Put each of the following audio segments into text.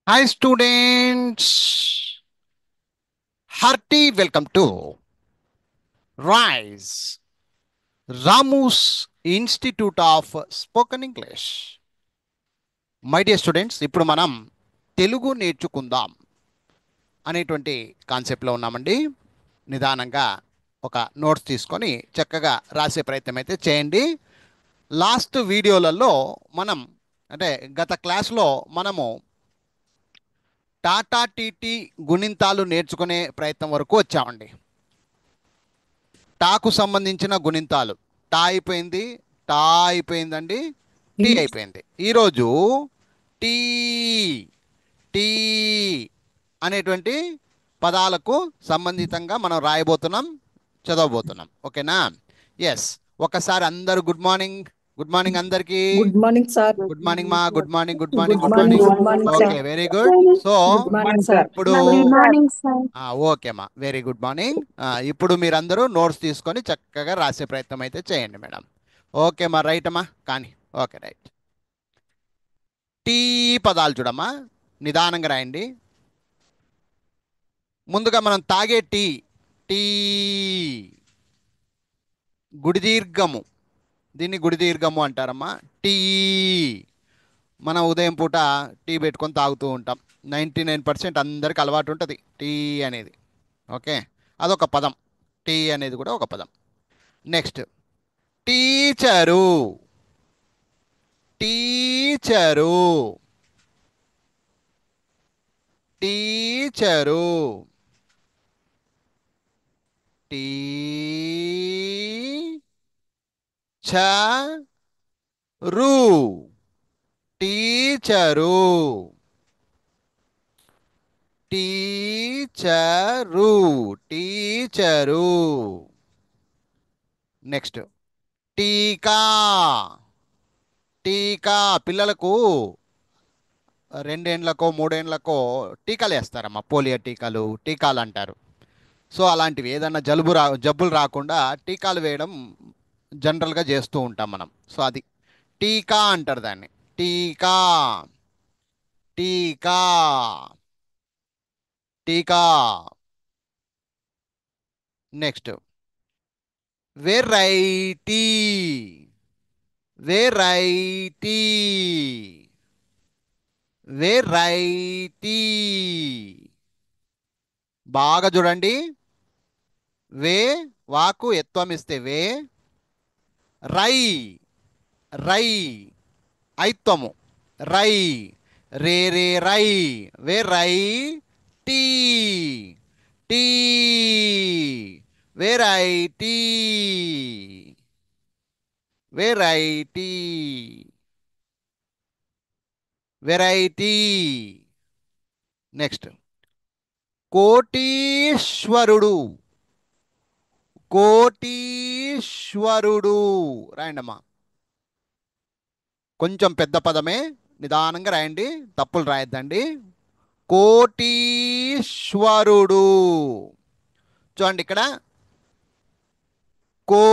Hi students, hearty welcome to RISE, Ramu's Institute of Spoken English. My dear students, ఇప్పుడు మనం తెలుగు నేర్చుకుందాం అనేటువంటి కాన్సెప్ట్లో ఉన్నామండి. నిదానంగా ఒక నోట్స్ తీసుకొని చక్కగా రాసే ప్రయత్నం అయితే చేయండి. లాస్ట్ వీడియోలలో మనం అంటే గత క్లాస్లో మనము టాటా టీటీ గుణింతాలు నేర్చుకునే ప్రయత్నం వరకు వచ్చామండి. టాకు సంబంధించిన గుణింతాలు టా అయిపోయింది, టా అయిపోయిందండి, టీ అయిపోయింది. ఈరోజు టీ టీ అనేటువంటి పదాలకు సంబంధితంగా మనం రాయబోతున్నాం, చదవబోతున్నాం. ఓకేనా? ఎస్. ఒకసారి అందరూ గుడ్ మార్నింగ్. గుడ్ మార్నింగ్ అందరికీ. Good morning sir. Good morning మా. Good morning, good morning, good good morning, morning. Good morning okay, sir. Very good. So good morning sir. ఇప్పుడు గుడ్ మార్నింగ్ సార్. ఓకే అమ్మా, very good morning. ఇప్పుడు మీరందరూ notes తీసుకొని చక్కగా రాసే ప్రయత్నం అయితే చేయండి మేడం. ఓకే అమ్మా, రైట్ అమ్మా, కానీ ఓకే రైట్. టీ పదాలు చూడమ్మా, నిదానంగా రాయండి. ముందుగా మనం తాగే టీ, టీ గుడి దీర్ఘము, దీన్ని గుడి దీర్ఘము అంటారమ్మా. టీ మనం ఉదయం పూట టీ పెట్టుకొని తాగుతూ ఉంటాం. 99% అందరికి అలవాటు ఉంటుంది టీ అనేది. ఓకే, అదొక పదం. టీ అనేది కూడా ఒక పదం. Next teacher, teacher, teacher, teacher, teacher, teacher, teacher. Next టీకా, టీకా పిల్లలకు 2 ఏండ్లకో 3 ఏండ్లకో టీకాలు వేస్తారమ్మా. పోలియో టీకాలు, టీకాలు అంటారు. సో అలాంటివి ఏదన్నా జబ్బులు రాకుండా టీకాలు వేయడం జనరల్గా చేస్తూ ఉంటాం మనం. సో అది టీకా అంటారు దాన్ని. టీకా, టీకా, టీకా. Next variety, variety, variety. బాగా చూడండి. వే వాకు ఎత్వం ఇస్తే వే, రై, రై ఐత్వము, రై, రే రే రై, వెరై టీ, టీ, వెరైటీ, వెరైటీ, వెరైటీ. నెక్స్ట్ కోటీశ్వరుడు, కోటీశ్వరుడు. రాయండమ్మా, కొంచెం పెద్ద పదమే, నిదానంగా రాయండి, తప్పులు రాయొద్దండి. కోటీశ్వరుడు. చూడండి ఇక్కడ కో,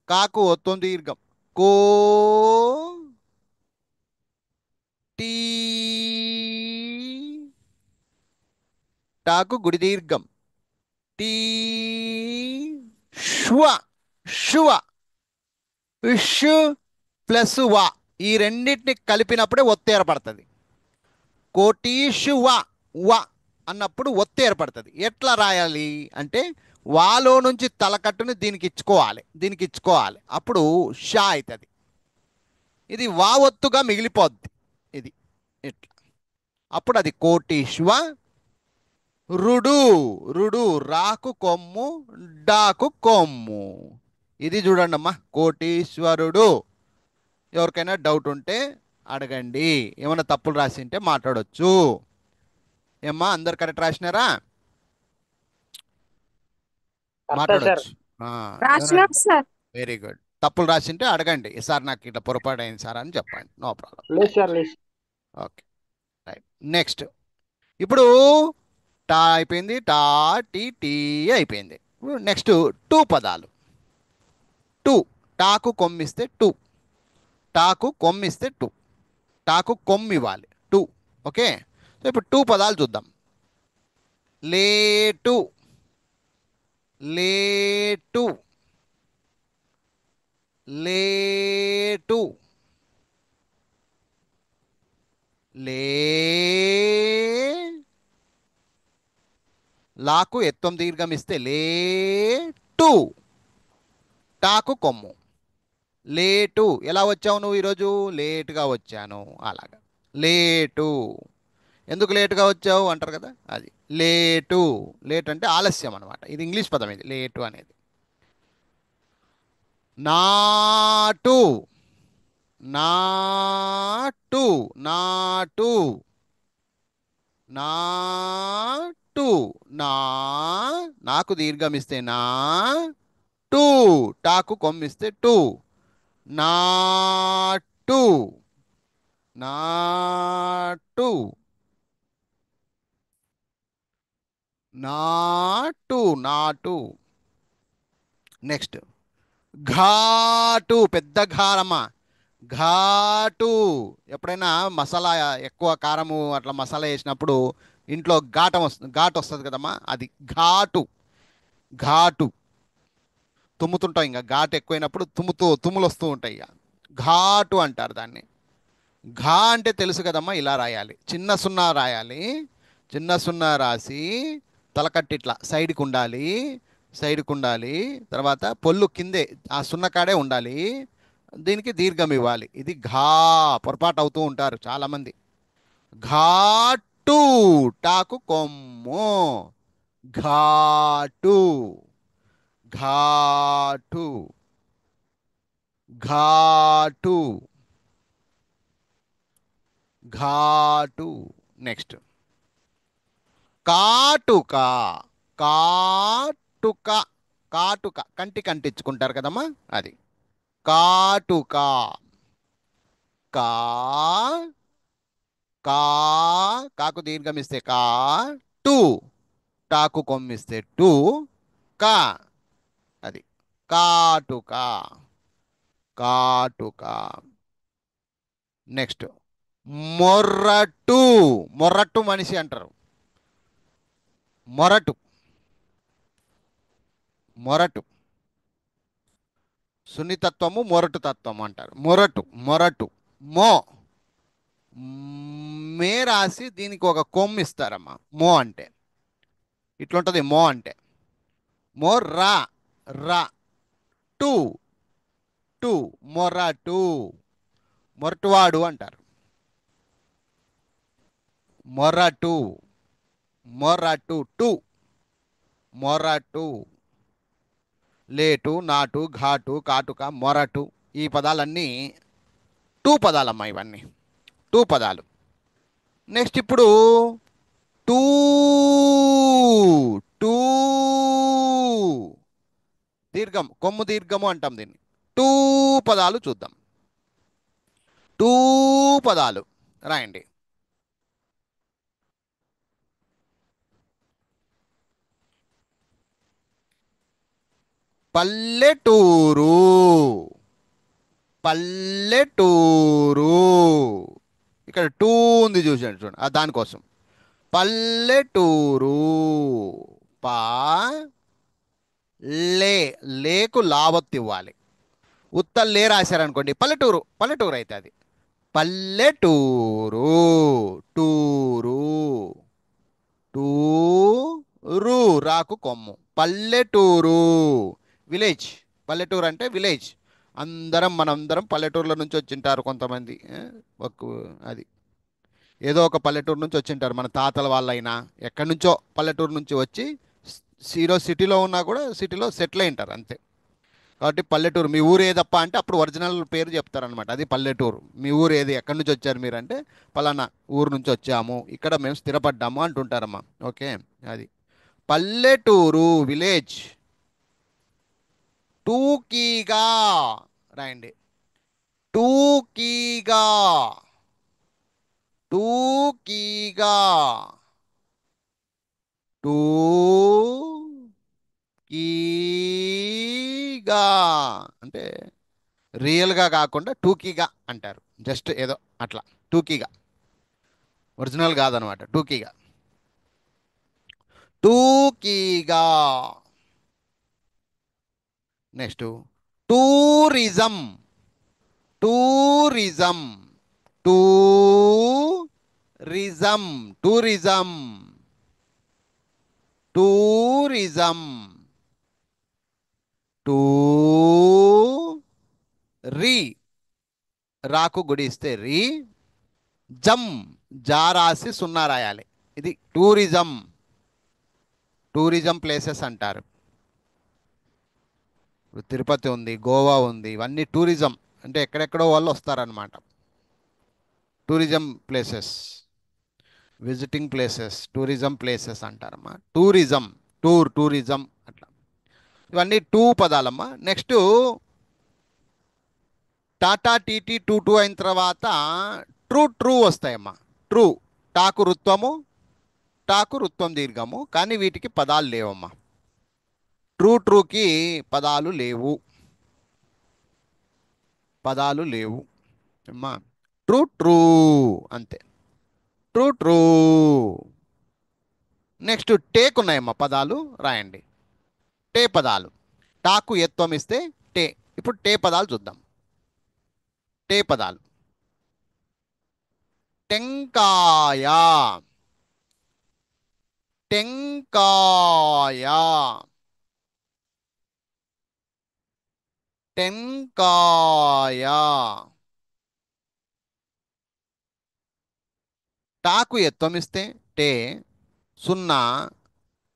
కాకు ఒత్తం దీర్ఘం, కో, టీ, టాకు గుడి దీర్ఘం, టీ, శ్వ, శువ, ఇష్ ప్లస్ వా, ఈ రెండింటిని కలిపినప్పుడే ఒత్తు ఏర్పడుతుంది. కోటీషు వ అన్నప్పుడు ఒత్తు ఏర్పడుతుంది. ఎట్లా రాయాలి అంటే వాలో నుంచి తలకట్టుని దీనికి ఇచ్చుకోవాలి, దీనికి ఇచ్చుకోవాలి, అప్పుడు షా అవుతుంది. ఇది వా ఒత్తుగా మిగిలిపోద్ది. ఇది ఇట్లా, అప్పుడు అది కోటీశ్వ రుడు, రుడు రాకు కొమ్ము, డాకు కొమ్ము. ఇది చూడండి అమ్మా, కోటీశ్వరుడు. ఎవరికైనా డౌట్ ఉంటే అడగండి, ఏమైనా తప్పులు రాసి ఉంటే మాట్లాడవచ్చు. ఏమ్మా, అందరు కరెక్ట్ రాసినారా? మాట్లాడవచ్చు. రాసినాం సార్. Very good. తప్పులు రాసింటే అడగండి, సార్ నాకు ఇట్లా పొరపాటు అయింది సార్ అని చెప్పండి, no problem. Okay right. Next ఇప్పుడు టా అయిపోయింది, టా టీ టీ అయిపోయింది. నెక్స్ట్ టూ పదాలు. టూ, టాకు కొమ్మిస్తే టూ, టాకు కొమ్మిస్తే టూ, టాకు కొమ్మి ఇవ్వాలి. ఓకే. సో ఇప్పుడు టూ పదాలు చూద్దాం. లేటు, లేటు, లేటు, లే, లాకు ఎత్వం దీర్ఘం ఇస్తే లేటు, టాకు కొమ్ము. లేటు. ఎలా వచ్చావు నువ్వు ఈరోజు? లేటుగా వచ్చాను. అలాగా లేటు. ఎందుకు లేటుగా వచ్చావు అంటారు కదా, అది లేటు. లేట్ అంటే ఆలస్యం అనమాట. ఇది ఇంగ్లీష్ పదం, ఇది లేటు అనేది. నాటు, నాటు, నాటు, నాటు, నా, నాకు దీర్ఘమిస్తే నా, టూ, టాకు కొమ్మిస్తే టూ, నాటు, నాటు, నాటు, నాటు. నెక్స్ట్ ఘాటు, పెద్ద ఘారమ్మ. ఘాటు. ఎప్పుడైనా మసాలా ఎక్కువ కారము అట్లా మసాలా వేసినప్పుడు ఇంట్లో ఘాటు వస్తుంది కదమ్మా, అది ఘాటు. ఘాటు. తుమ్ముతుంటాం, ఇంకా ఘాటు ఎక్కువైనప్పుడు తుమ్ములు వస్తూ ఉంటాయి, ఇక ఘాటు అంటారు దాన్ని. ఘా అంటే తెలుసు కదమ్మా, ఇలా రాయాలి, చిన్న సున్నా రాయాలి. చిన్న సున్నా రాసి తలకట్టి ఇట్లా సైడ్కి ఉండాలి, సైడ్కి ఉండాలి. తర్వాత పొల్లు కిందే ఆ సున్నకాడే ఉండాలి. దీనికి దీర్ఘం ఇవ్వాలి. ఇది ఘా. పొరపాటు అవుతూ ఉంటారు చాలామంది. ఘాటు, టాకు కొమ్ము, ఘాటు, ఘాటు, ఘాటు, ఘాటు. నెక్స్ట్ కాటుక, కాటుక, కాటుక, కంటికి అంటించుకుంటారు కదమ్మా, అది కాటుక. కా, కా, కాకు దీర్ఘమిస్తే కా, టు, టాకు కొమ్మిస్తే టు, కా, అది కాటుక, కాటుక. నెక్స్ట్ మొర్రటు, మొర్రట్టు మనిషి అంటారు. మొరటు, మొరటు, సున్నితత్వము మొరటు తత్వము అంటారు. మొరటు, మొరటు. మో, మే రాసి దీనికి ఒక కొమ్ము ఇస్తారమ్మా. మో అంటే ఇట్లుంటది. మో అంటే మో రా, రా, టు, టు, మొరటు, మొరటువాడు అంటారు. మొరటు, మొరటు, టు, మొరటు. లేటు, నాటు, ఘాటు, కాటుక, మొరటు. ఈ పదాలన్నీ టూ పదాలమ్మా, ఇవన్నీ టూ పదాలు. నెక్స్ట్ ఇప్పుడు టూ, టూ, దీర్ఘం, కొమ్ము దీర్ఘము అంటాం దీన్ని. టూ పదాలు చూద్దాం. టూ పదాలు రాయండి. పల్లెటూరు, పల్లెటూరు. ఇక్కడ టూ ఉంది, చూసండి చూడండి, దానికోసం. పల్లెటూరు. పా, లే, లేకు లావత్తు ఇవ్వాలి. లే రాశారనుకోండి, పల్లెటూరు, పల్లెటూరు అయితే అది పల్లెటూరు. టూరు, టూరు, రాకు కొమ్ము, పల్లెటూరు. విలేజ్. పల్లెటూరు అంటే విలేజ్. మనందరం పల్లెటూరులో నుంచి వచ్చింటారు కొంతమంది, ఒక, అది ఏదో ఒక పల్లెటూరు నుంచి వచ్చింటారు. మన తాతల వాళ్ళైనా ఎక్కడి నుంచో పల్లెటూరు నుంచి వచ్చి ఈరోజు సిటీలో ఉన్నా కూడా సిటీలో సెటిల్ అయి ఉంటారు అంతే. కాబట్టి పల్లెటూరు. మీ ఊరు ఏదప్ప అంటే అప్పుడు ఒరిజినల్ పేరు చెప్తారనమాట, అది పల్లెటూరు. మీ ఊరు ఏది, ఎక్కడి నుంచి వచ్చారు మీరు అంటే, పలానా ఊరు నుంచి వచ్చాము, ఇక్కడ మేము స్థిరపడ్డాము అంటుంటారమ్మా. ఓకే, అది పల్లెటూరు, విలేజ్. టూకీగా రాయండి. టూకీగా, టూకీగా, టూ, కీగా అంటే రియల్గా కాకుండా టూకీగా అంటారు, జస్ట్ ఏదో అట్లా టూకీగా. ఒరిజినల్ కాదనమాట, టూకీగా. టూకీగా. Next tourism. Tourism. Tourism. Tourism. Tourism. టూ రీ. రాకు గుడిస్తే రీ. జం. జా రాసి సున్నా రాయాలి. ఇది టూరిజం. టూరిజం ప్లేసెస్ అంటారు. ఇప్పుడు తిరుపతి ఉంది, గోవా ఉంది, ఇవన్నీ టూరిజం అంటే ఎక్కడెక్కడో వాళ్ళు వస్తారనమాట. Tourism places, visiting places, tourism places అంటారమ్మా. టూరిజం, టూరిజం అట్లా. ఇవన్నీ టూ పదాలమ్మా. నెక్స్ట్ టాటా టీటీ టూ టూ అయిన తర్వాత ట్రూ వస్తాయమ్మా. ట్రూ. టాకు రుత్వము, టాకు రుత్వం దీర్ఘము, కానీ వీటికి పదాలు లేవమ్మా. ట్రూకి పదాలు లేవు. పదాలు లేవు అమ్మా. ట్రూ అంతే. ట్రూ. నెక్స్ట్ టేక్ ఉన్నాయమ్మా, పదాలు రాయండి. టే పదాలు. టాకు ఎత్వం ఇస్తే టే. ఇప్పుడు టే పదాలు చూద్దాం. టే పదాలు. టెంకాయ. టెంకాయ. టెంకాయ. టాకు ఎత్వం ఇస్తే టే. సున్నా.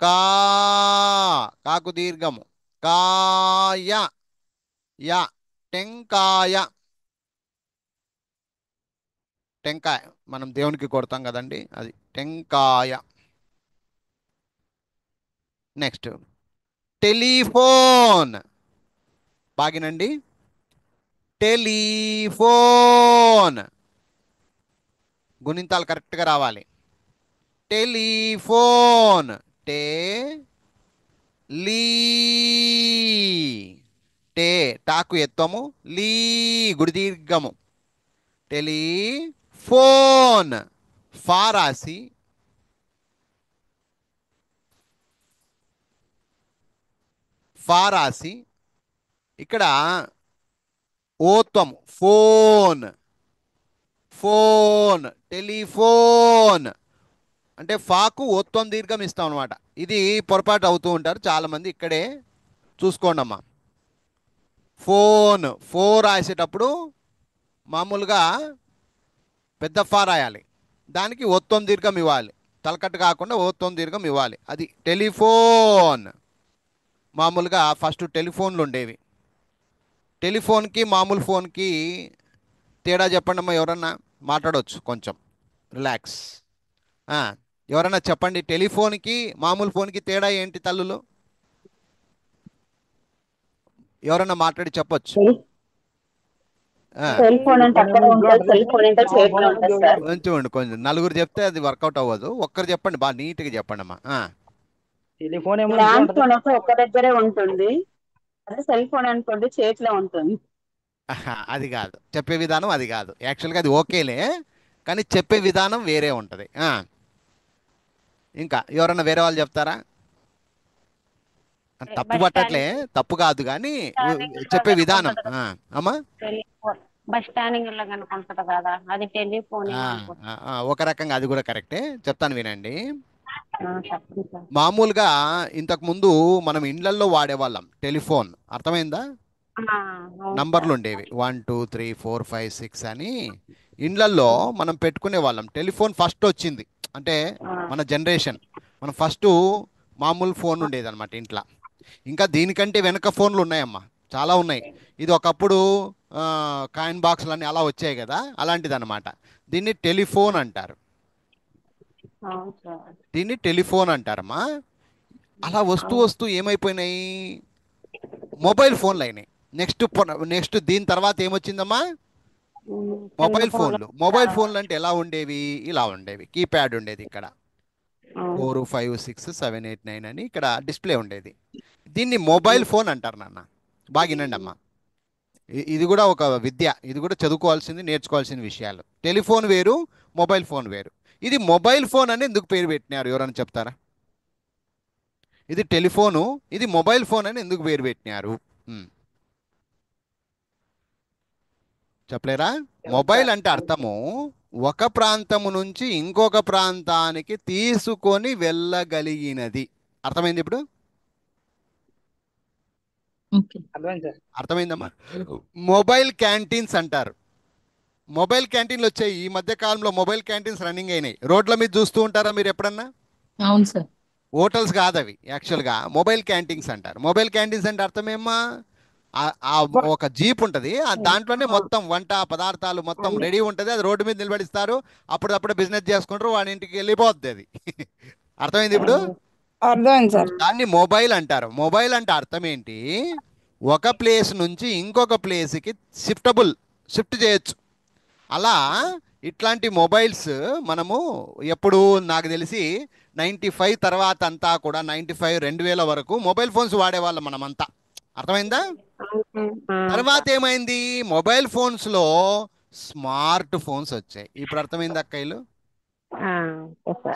కా. కాకు దీర్ఘము. కాయ. యా. టెంకాయ. టెంకాయ మనం దేవునికి కొడతాం కదండి, అది టెంకాయ. Next telephone. బాగినండి. టెలిఫోన్. గుణింతాలు కరెక్ట్గా రావాలి. టెలిఫోన్. టే లీ. టే. టాకు ఎత్వము. లీ గుడి దీర్ఘము. టెలిఫోన్. ఫా రాసి ఫా రాసి ఇక్కడ ఓత్వం ఫోన్. ఫోన్. టెలిఫోన్ అంటే ఫాకు ఓత్వం దీర్ఘం ఇస్తాం అనమాట. ఇది పొరపాటు అవుతూ ఉంటారు చాలామంది, ఇక్కడే చూసుకోండి అమ్మా. ఫోన్. రాసేటప్పుడు మామూలుగా పెద్ద ఫా రాయాలి, దానికి ఓత్వం దీర్ఘం ఇవ్వాలి. తలకట్టు కాకుండా ఓత్వం దీర్ఘం ఇవ్వాలి. అది టెలిఫోన్. మామూలుగా ఫస్ట్ టెలిఫోన్లు ఉండేవి. టెలిఫోన్కి మామూలు ఫోన్కి తేడా చెప్పండి అమ్మా. ఎవరన్నా మాట్లాడవచ్చు కొంచెం, రిలాక్స్. ఎవరన్నా చెప్పండి, టెలిఫోన్కి మామూలు ఫోన్కి తేడా ఏంటి తల్లులు? ఎవరన్నా మాట్లాడి చెప్పొచ్చు. సెల్ ఫోన్ అంటే అక్కడ ఉంటుంది, సెల్ ఫోన్ అంటే చేతిలో ఉంటుంది సార్. కొంచెం నలుగురు చెప్తే అది వర్కౌట్ అవ్వదు. ఒక్కరు చెప్పండి, బాగా నీట్గా చెప్పండి అమ్మా. టెలిఫోన్ ల్యాండ్ ఫోన్ అయితే ఒక్క దగ్గరే ఉంటుంది, అదే సెల్ ఫోన్ అనుకోండి చేతిలో ఉంటుంది. అది కాదు చెప్పే విధానం, అది కాదు యాక్చువల్గా. అది ఓకేలే, కానీ చెప్పే విధానం వేరే ఉంటుంది. ఇంకా ఎవరన్నా వేరే వాళ్ళు చెప్తారా? తప్పు పట్టట్లే, తప్పు కాదు, కానీ చెప్పే విధానం. అమ్మా బస్ స్టాండింగ్ లో కనుకుంటది కదా, అది టెలిఫోన్. ఒక రకంగా అది కూడా కరెక్టే. చెప్తాను వినండి. మామూలుగా ఇంతకు ముందు మనం ఇండ్లల్లో వాడేవాళ్ళం టెలిఫోన్, అర్థమైందా? నంబర్లు ఉండేవి 1 2 3 4 5 6 అని. ఇండ్లల్లో మనం పెట్టుకునే వాళ్ళం. టెలిఫోన్ ఫస్ట్ వచ్చింది అంటే మన జనరేషన్, మనం ఫస్ట్ మామూలు ఫోన్ ఉండేది అనమాట ఇంట్లో. ఇంకా దీనికంటే వెనక ఫోన్లు ఉన్నాయమ్మా, చాలా ఉన్నాయి. ఇది ఒకప్పుడు కాయిన్ బాక్సులు అన్నీ అలా వచ్చాయి కదా, అలాంటిది అనమాట. దీన్ని టెలిఫోన్ అంటారు. దీన్ని టెలిఫోన్ అంటారమ్మా. అలా వస్తూ ఏమైపోయినాయి, మొబైల్ ఫోన్లు అయినాయి. నెక్స్ట్ దీని తర్వాత ఏమొచ్చిందమ్మా? మొబైల్ ఫోన్లు అంటే ఎలా ఉండేవి? ఇలా ఉండేవి. కీప్యాడ్ ఉండేది, ఇక్కడ 4 5 6 7 8 9 అని ఇక్కడ డిస్ప్లే ఉండేది. దీన్ని మొబైల్ ఫోన్ అంటారు నాన్న. బాగా వినండి అమ్మా, ఇది కూడా ఒక విద్య, ఇది కూడా చదువుకోవాల్సింది, నేర్చుకోవాల్సిన విషయాలు. టెలిఫోన్ వేరు, మొబైల్ ఫోన్ వేరు. ఇది మొబైల్ ఫోన్ అని ఎందుకు పేరు పెట్టినారు? ఎవరైనా చెప్తారా? ఇది టెలిఫోను, ఇది మొబైల్ ఫోన్ అని ఎందుకు పేరు పెట్టినారు? ఉమ్. చెప్పలేరా? మొబైల్ అంటే అర్థము ఒక ప్రాంతము నుంచి ఇంకొక ప్రాంతానికి తీసుకొని వెళ్ళగలిగినది. అర్థమైంది ఇప్పుడు? ఓకే. అర్థమైంది సార్. అర్థమైందమ్మా? మొబైల్ క్యాంటీన్స్ అంటారు. మొబైల్ క్యాంటీన్లు వచ్చాయి ఈ మధ్య కాలంలో. మొబైల్ క్యాంటీన్స్ రన్నింగ్ అయినాయి. రోడ్ల మీద చూస్తూ ఉంటారా మీరు ఎప్పుడన్నా? అవును సార్. హోటల్స్ కాదు అవి, యాక్చువల్గా మొబైల్ క్యాంటీన్స్ అంటారు. మొబైల్ క్యాంటీన్స్ అంటే అర్థమేమ్మా? ఒక జీప్ ఉంటుంది, దాంట్లోనే మొత్తం వంట పదార్థాలు మొత్తం రెడీ ఉంటుంది. అది రోడ్డు మీద నిలబడిస్తారు, అప్పుడప్పుడు బిజినెస్ చేసుకుంటారు, వాడి ఇంటికి వెళ్ళిపోద్ది అది. అర్థమైంది ఇప్పుడు? అర్థమైంది సార్. దాన్ని మొబైల్ అంటారు. మొబైల్ అంటే అర్థం ఏంటి? ఒక ప్లేస్ నుంచి ఇంకొక ప్లేస్కి షిఫ్ట్ చేయొచ్చు. అలా ఇట్లాంటి మొబైల్స్ మనము ఎప్పుడు నాకు తెలిసి 95 తర్వాత అంతా కూడా 95 2000 వరకు మొబైల్ ఫోన్స్ వాడేవాళ్ళం మనమంతా. అర్థమైందా? తర్వాత ఏమైంది? మొబైల్ ఫోన్స్లో స్మార్ట్ ఫోన్స్ వచ్చాయి. ఇప్పుడు అర్థమైంది అక్కయ్యలు?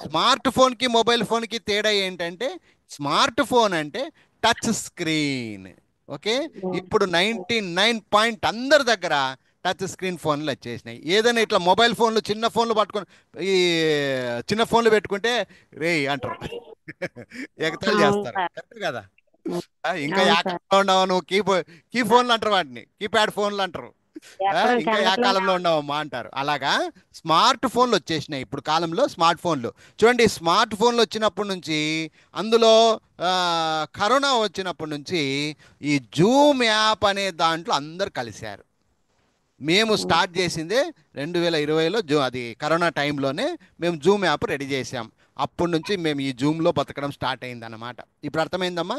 స్మార్ట్ ఫోన్కి మొబైల్ ఫోన్కి తేడా ఏంటంటే, స్మార్ట్ ఫోన్ అంటే టచ్ స్క్రీన్. ఓకే, ఇప్పుడు 99 అందరి దగ్గర టచ్ స్క్రీన్ ఫోన్లు వచ్చేసినాయి. ఏదైనా ఇట్లా మొబైల్ ఫోన్లు చిన్న ఫోన్లు పట్టుకొని ఈ చిన్న ఫోన్లు పెట్టుకుంటే రే అంటారు, ఎగతాళి చేస్తారు. కరెక్ట్ కదా? ఇంకా యా కాలంలో ఉండవు నువ్వు, కీ ఫోన్లు అంటారు, వాటిని కీప్యాడ్ ఫోన్లు అంటారు. ఇంకా యా కాలంలో ఉండవమ్మా అంటారు. అలాగా స్మార్ట్ ఫోన్లు వచ్చేసినాయి ఇప్పుడు కాలంలో. స్మార్ట్ ఫోన్లు చూడండి, స్మార్ట్ ఫోన్లు వచ్చినప్పటి నుంచి, అందులో కరోనా వచ్చినప్పటి నుంచి ఈ జూమ్ యాప్ అనే దాంట్లో అందరు కలిశారు. మేము స్టార్ట్ చేసిందే 2020లో, అది కరోనా టైంలోనే మేము జూమ్ యాప్ రెడీ చేసాం. అప్పటి నుంచి మేము ఈ జూమ్లో బతకడం స్టార్ట్ అయిందన్నమాట. ఇప్పుడు అర్థమైందమ్మా?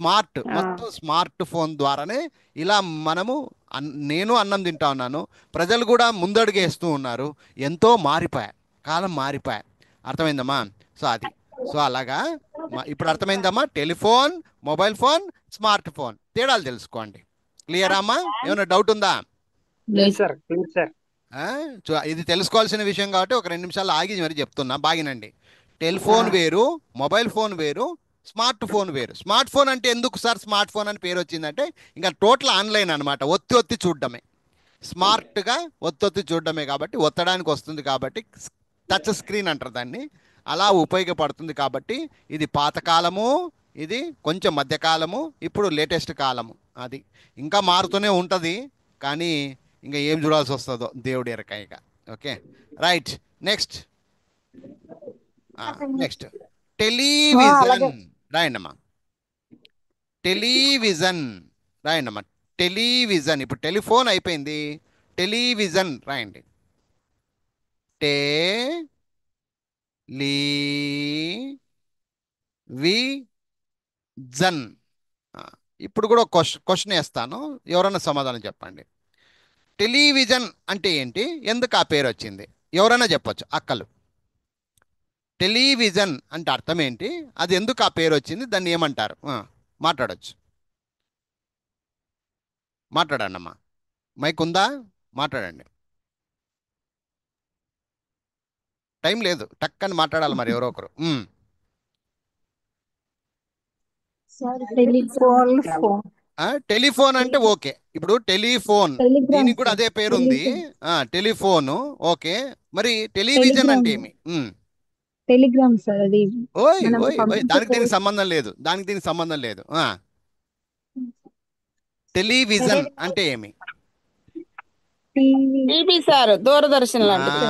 మొత్తం స్మార్ట్ ఫోన్ ద్వారానే ఇలా మనము నేను అన్నం తింటా ఉన్నాను, ప్రజలు కూడా ముందడుగేస్తూ ఉన్నారు. ఎంతో మారిపోయాయి, కాలం మారిపోయాయి. అర్థమైందమ్మా? సో అలాగా ఇప్పుడు అర్థమైందమ్మా? Telephone, mobile phone, smart phone తేడాలు తెలుసుకోండి. క్లియరా అమ్మా? ఏమైనా డౌట్ ఉందా? లేదు సార్, లేదు సార్. ఇది తెలుసుకోవాల్సిన విషయం కాబట్టి ఒక 2 నిమిషాలు ఆగి మరి చెప్తున్నా, బాగినండి. టెలిఫోన్ వేరు, మొబైల్ ఫోన్ వేరు, స్మార్ట్ ఫోన్ వేరు. స్మార్ట్ ఫోన్ అంటే ఎందుకు సార్ స్మార్ట్ ఫోన్ అని పేరు వచ్చిందంటే, ఇంకా టోటల్ ఆన్లైన్ అనమాట. ఒత్తి చూడడమే, స్మార్ట్గా ఒత్తి చూడడమే కాబట్టి, ఒత్తడానికి వస్తుంది కాబట్టి టచ్ స్క్రీన్ అంటారు దాన్ని. అలా ఉపయోగపడుతుంది కాబట్టి ఇది పాతకాలము, ఇది కొంచెం మధ్యకాలము, ఇప్పుడు లేటెస్ట్ కాలము. అది ఇంకా మారుతూనే ఉంటుంది, కానీ ఇంకా ఏం చూడాల్సి వస్తుందో దేవుడి ఎరకాయగా. Okay, right. నెక్స్ట్ టెలివిజన్ రాయండమ్మా. టెలివిజన్ రాయండమ్మా. టెలివిజన్. ఇప్పుడు టెలిఫోన్ అయిపోయింది, టెలివిజన్ రాయండి. టెలివిజన్. ఇప్పుడు కూడా క్వశ్చన్ వేస్తాను, ఎవరన్నా సమాధానం చెప్పండి. టెలివిజన్ అంటే ఏంటి, ఎందుకు ఆ పేరు వచ్చింది? ఎవరైనా చెప్పొచ్చు అక్కలు. టెలివిజన్ అంటే అర్థం ఏంటి, అది ఎందుకు ఆ పేరు వచ్చింది, దాన్ని ఏమంటారు? మాట్లాడచ్చు, మాట్లాడండి అమ్మా. మైక్ ఉందా? మాట్లాడండి. టైం లేదు, టక్కని మాట్లాడాలి మరి ఎవరో ఒకరు. టెలిఫోన్ అంటే ఓకే, ఇప్పుడు టెలిఫోన్, దీనికి కూడా అదే పేరు ఉంది, టెలిఫోను. ఓకే, మరి టెలివిజన్ అంటే ఏమి? Telegram sir. అది దానికి దీనికి సంబంధం లేదు, దానికి దీనికి సంబంధం లేదు. టెలివిజన్ అంటే ఏమి? టీవీ సార్, దూరదర్శన్ లాంటిది.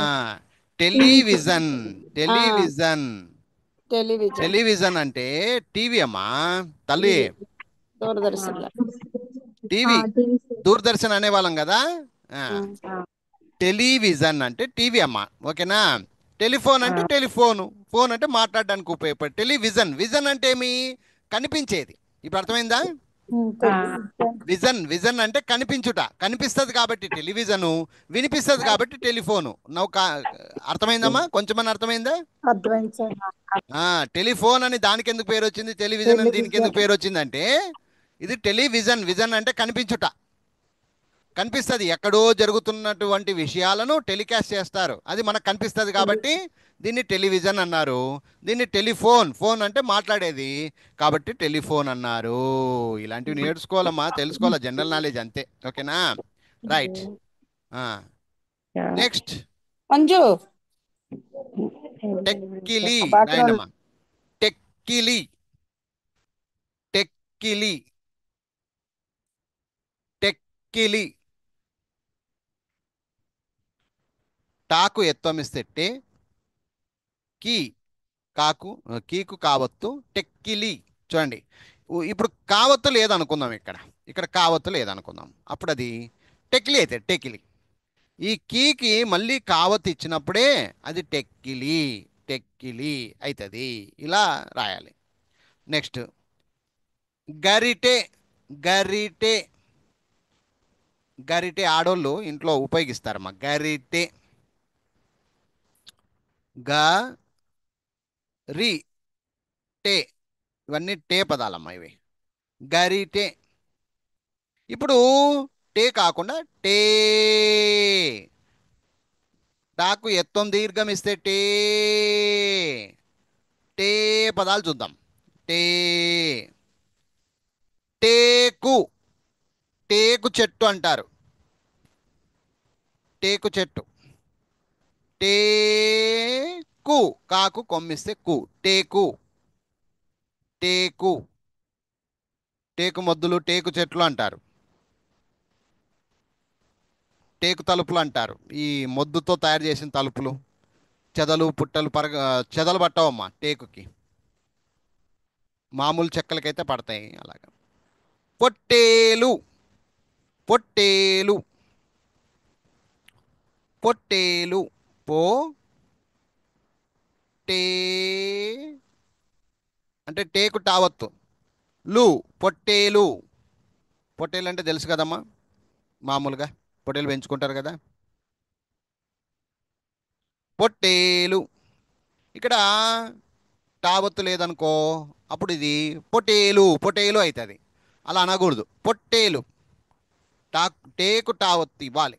టెలివిజన్. టెలివిజన్ టెలివిజన్ టెలివిజన్ అంటే టీవీ అమ్మా తల్లి. దూరదర్శన్ టీవీ, దూరదర్శన్ అనేవాళ్ళం కదా. టెలివిజన్ అంటే టీవీ అమ్మా, ఓకేనా? టెలిఫోన్ అంటే టెలిఫోను, ఫోన్ అంటే మాట్లాడడానికి ఉపయోగపడే. టెలివిజన్, విజన్ అంటే ఏమి? కనిపించేది. ఇప్పుడు అర్థమైందా? విజన్ అంటే కనిపించుట, కనిపిస్తుంది కాబట్టి టెలివిజను, వినిపిస్తుంది కాబట్టి టెలిఫోను. అర్థమైందమ్మా? కొంచెమని అర్థమైందా? టెలిఫోన్ అని దానికి ఎందుకు పేరు వచ్చింది, టెలివిజన్ అని దీనికి ఎందుకు పేరు వచ్చిందంటే, ఇది టెలివిజన్. విజన్ అంటే కనిపించుట, కనిపిస్తుంది, ఎక్కడో జరుగుతున్నటువంటి విషయాలను టెలికాస్ట్ చేస్తారు, అది మనకు కనిపిస్తుంది కాబట్టి దీన్ని టెలివిజన్ అన్నారు. దీన్ని టెలిఫోన్, ఫోన్ అంటే మాట్లాడేది కాబట్టి టెలిఫోన్ అన్నారు. ఇలాంటివి నేర్చుకోవాలమ్మా, తెలుసుకోవాలా, జనరల్ నాలెడ్జ్ అంతే. ఓకేనా? రైట్. నెక్స్ట్ మంజు టెక్కిలి బాత్రూమ్ రాయండమ్మా. టెక్కిలి, టెక్కిలి, టెక్కిలి. టాకు ఎత్తమిస్తే టే, కీ కాకు, కీకు కావత్తు, టెక్కిలి. చూడండి, ఇప్పుడు కావత్తు లేదనుకుందాం, ఇక్కడ ఇక్కడ కావత్తు లేదనుకుందాం, అప్పుడు అది టెక్కిలి అయితే టెక్కిలి. ఈ కీకి మళ్ళీ కావత్తు ఇచ్చినప్పుడే అది టెక్కిలి, టెక్కిలి అవుతుంది. ఇలా రాయాలి. నెక్స్ట్ గరిటె, గరిటె, గరిటె ఆడోళ్ళు ఇంట్లో ఉపయోగిస్తారమ్మా. గరిటె, రి టే, ఇవన్నీ టే పదాలమ్మా ఇవి. గరిటె. ఇప్పుడు టే కాకుండా టే, టాకు ఎత్తం దీర్ఘం ఇస్తే టే, టే పదాలు చూద్దాం. టే, టేకు, టేకు చెట్టు అంటారు, టేకు చెట్టు. టేకు, కాకు కొమ్మిస్తే కు, టేకు, టేకు. టేకు మొద్దులు, టేకు చెట్లు అంటారు, టేకు తలుపులు అంటారు. ఈ మొద్దుతో తయారు చేసిన తలుపులు, చెదలు పుట్టలు చెదలు పట్టవమ్మా టేకుకి, మామూలు చెక్కలకైతే పడతాయి. అలాగా పొట్టేలు, పొట్టేలు, పొట్టేలు. పో టే అంటే టేకు టావత్తు, లు పొట్టేలు. పొట్టేలు అంటే తెలుసు కదమ్మా, మామూలుగా పొట్టేలు పెంచుకుంటారు కదా, పొట్టేలు. ఇక్కడ టావత్తు లేదనుకో, అప్పుడు ఇది పొట్టేలు, పొట్టేలు అవుతుంది. అలా అనకూడదు, పొట్టేలు. టేకు టావత్తు ఇవ్వాలి.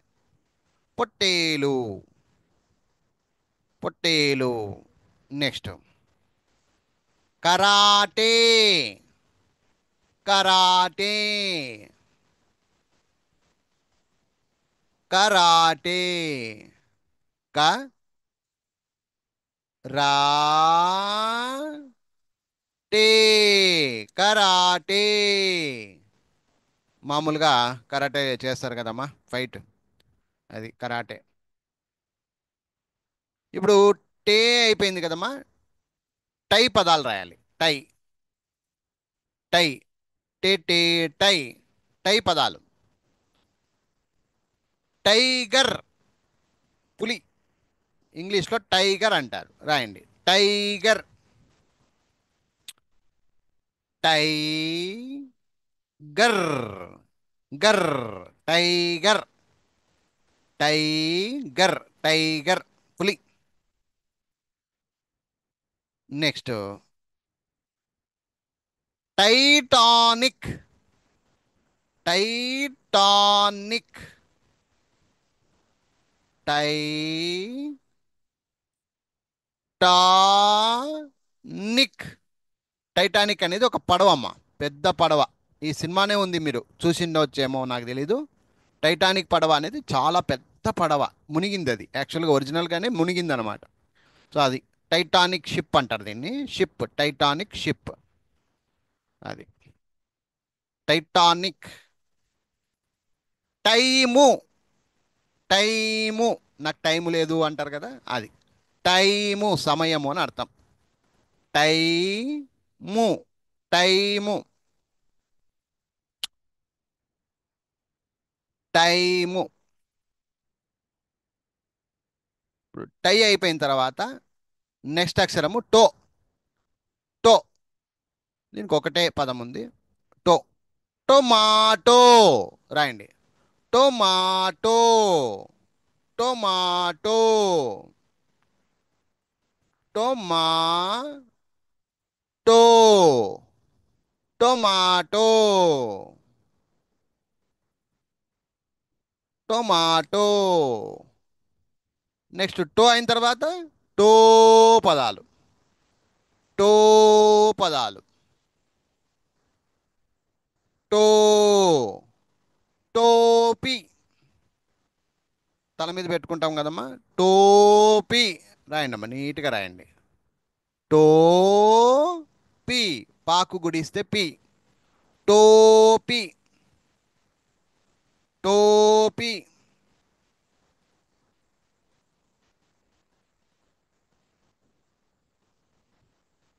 పొట్టేలు, పొట్టేలు. Next karate, karate, karate. క రా టే, కరాటే. మామూలుగా కరాటే చేస్తారు కదమ్మా, ఫైట్, అది కరాటే. ఇప్పుడు టే అయిపోయింది కదమ్మా, టై పదాలు రాయాలి. టై, టై, టే టే టై, టై పదాలు. టైగర్, పులి, ఇంగ్లీష్లో టైగర్ అంటారు, రాయండి. టైగర్, టై గర్, గర్, టైగర్, టైగర్, టైగర్, పులి. నెక్స్ట్ టైటానిక్, టైటానిక్, టై టానిక్. టైటానిక్ అనేది ఒక పడవ అమ్మ, పెద్ద పడవ. ఈ సినిమానే ఉంది, మీరు చూసిండొచ్చేమో నాకు తెలీదు. టైటానిక్ పడవ అనేది చాలా పెద్ద పడవ, మునిగింది అది, యాక్చువల్గా ఒరిజినల్గానే మునిగింది అనమాట. సో అది టైటానిక్ షిప్ అంటారు దీన్ని, షిప్, టైటానిక్ షిప్, అది టైటానిక్. టైము, టైము, నాకు టైము లేదు అంటారు కదా, అది టైము, సమయము అని అర్థం. Time, time, time. ఇప్పుడు టై అయిపోయిన తర్వాత నెక్స్ట్ అక్షరము టో, టో. దీనికి ఒకటే పదం ఉంది, టో. టొమాటో, రాయండి. Tomato, tomato, tomato, tomato. Tomato. Next టో అయిన తర్వాత టో పదాలు. టో పదాలు. టో. టోపీ. తల మీద పెట్టుకుంటాం కదమ్మా. టోపీ రాయండి అమ్మా, నీట్గా రాయండి. టోపీ. పాకు గుడిస్తే పి. టోపీ. టోపీ.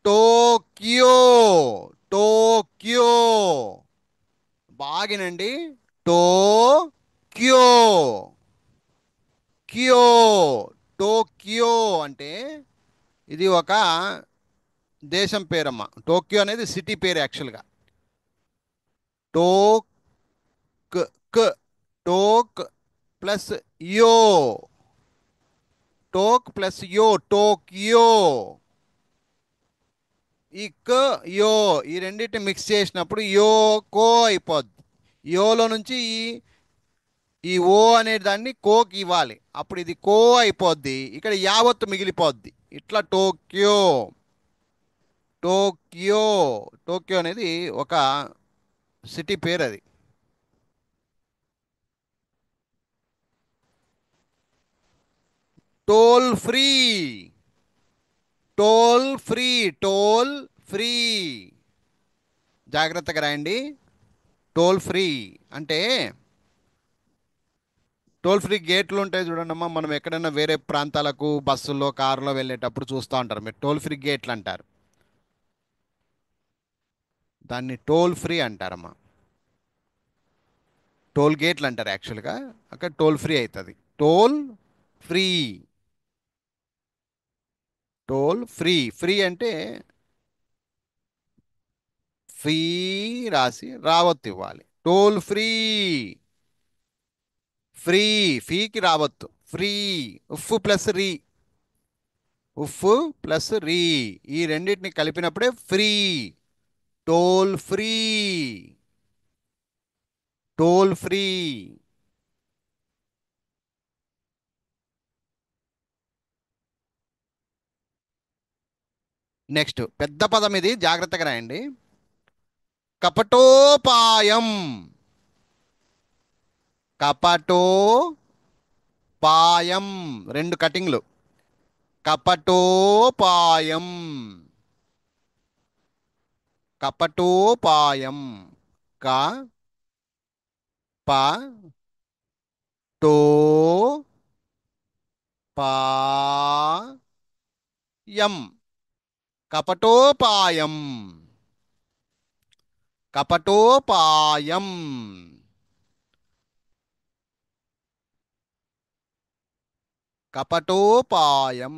టోక్యో. టోక్యో. బాగినండి. టోక్యో. క్యో. టోక్యో అంటే ఇది ఒక దేశం పేరమ్మా. టోక్యో అనేది సిటీ పేరు యాక్చువల్గా. టోక్. క్. టోక్ ప్లస్ యో. టోక్ ప్లస్ యో. టోక్యో. ఈ క యో ఈ రెండింటిని మిక్స్ చేసినప్పుడు యో కో అయిపోద్ది. యోలో నుంచి ఈ ఓ అనే దాన్ని కోకి ఇవ్వాలి, అప్పుడు ఇది కో అయిపోద్ది. ఇక్కడ యావత్తు మిగిలిపోద్ది. ఇట్లా టోక్యో. టోక్యో. టోక్యో అనేది ఒక సిటీ పేరు అది. Toll free. Toll free. Toll free. జాగ్రత్తగా రాయండి. టోల్ ఫ్రీ అంటే టోల్ ఫ్రీ గేట్లు ఉంటాయి చూడండమ్మా. మనం ఎక్కడైనా వేరే ప్రాంతాలకు బస్సుల్లో కారులో వెళ్ళేటప్పుడు చూస్తూ ఉంటారు మీరు. టోల్ ఫ్రీ గేట్లు అంటారు దాన్ని. Toll free అంటారమ్మా. టోల్ గేట్లు అంటారు యాక్చువల్గా. అక్కడ టోల్ ఫ్రీ అవుతుంది. Toll free. Toll free. Free అంటే ఫీ రాసి రావత్తు ఇవ్వాలి. Toll free. ఫ్రీ. ఫీకి రావత్తు. ఫ్రీ. ఉఫ్ ప్లస్ రీ. ఉఫ్ ప్లస్ రీ ఈ రెండింటిని కలిపినప్పుడే free. Toll free. Toll free. Next పెద్ద పదం ఇది, జాగ్రత్తగా రాయండి. కపటోపాయం. కపటోపాయం. రెండు కటింగ్లు. కపటోపాయం. కపటోపాయం. క ప టో పా యం. కపటోపాయం. కపటోపాయం. కపటోపాయం.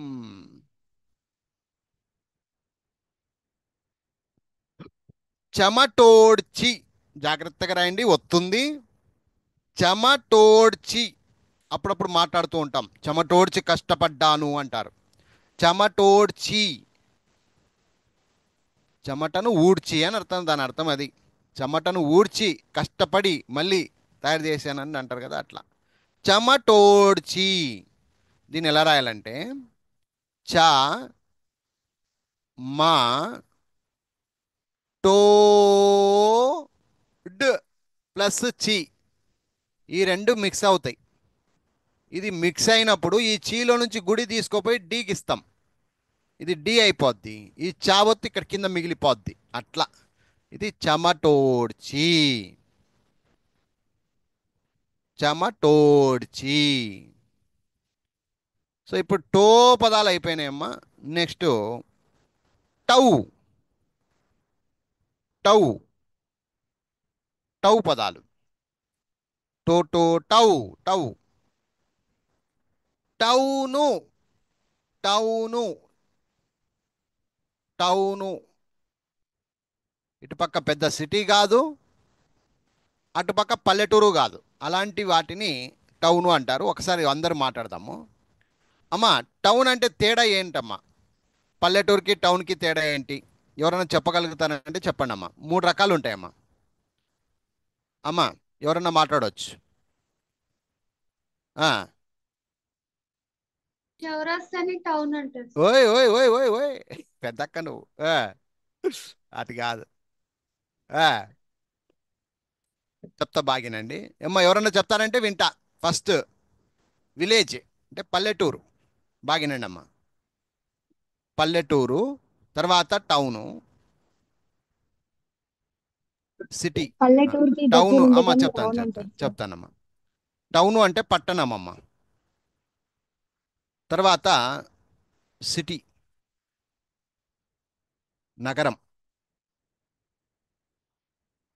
చెమటోడ్చి. జాగ్రత్తగా రాయండి, వస్తుంది. చెమటోడ్చి. అప్పుడప్పుడు మాట్లాడుతూ ఉంటాం, చెమటోడ్చి కష్టపడ్డాను అంటారు. చెమటోడ్చి. చెమటను ఊడ్చి అని అర్థం. దాని అర్థం అది. చెమటను ఊడ్చి కష్టపడి మళ్ళీ తయారు చేశానని అంటారు కదా, అట్లా. చెమటోడ్చి. దీన్ని ఎలా రాయాలంటే చ మా టో డ్ ప్లస్ చి. ఈ రెండు మిక్స్ అవుతాయి. ఇది మిక్స్ అయినప్పుడు ఈ చీలో నుంచి గుడి తీసుకుపోయి డీకి ఇస్తాం. ఇది డి అయిపోద్ది. ఈ చావత్తు ఇక్కడ కింద మిగిలిపోద్ది. అట్లా ఇది చెమటోడ్చి. చెమటోడ్చి. సో ఇప్పుడు టో పదాలు అయిపోయినాయమ్మా. నెక్స్ట్ టౌ. టౌ. టౌ పదాలు. టో టో టౌ. టౌ. టౌను. టౌను. టౌను. ఇటుపక్క పెద్ద సిటీ కాదు, అటుపక్క పల్లెటూరు కాదు. అలాంటి వాటిని టౌను అంటారు. ఒకసారి అందరూ మాట్లాడదాము. అమ్మా టౌన్ అంటే తేడా ఏంటమ్మా? పల్లెటూరుకి టౌన్కి తేడా ఏంటి? ఎవరైనా చెప్పగలుగుతానంటే చెప్పండి అమ్మా. మూడు రకాలు ఉంటాయమ్మా. అమ్మా ఎవరన్నా మాట్లాడవచ్చు. ఆ. చౌరస్తాని టౌన్ అంటారు. ఓయ్ ఓయ్ ఓయ్ ఓయ్ ఓయ్ పెద్దక్క నువ్వు. అది కాదు. ఆ, చెప్తా బాగినండి. ఏమ్మా ఎవరన్నా చెప్తారంటే వింటా. ఫస్ట్ విలేజ్ అంటే పల్లెటూరు. బాగినండి అమ్మ. పల్లెటూరు, తర్వాత టౌను, సిటీ. పల్లెటూరుకి టౌను దగ్గర అమ్మ ఉండేదాన్ని చెప్తాను టౌన్ చెప్తాను అంటారు సార్. చెప్తానమ్మా. టౌను అంటే పట్టణం అమ్మ. తర్వాత సిటీ నగరం.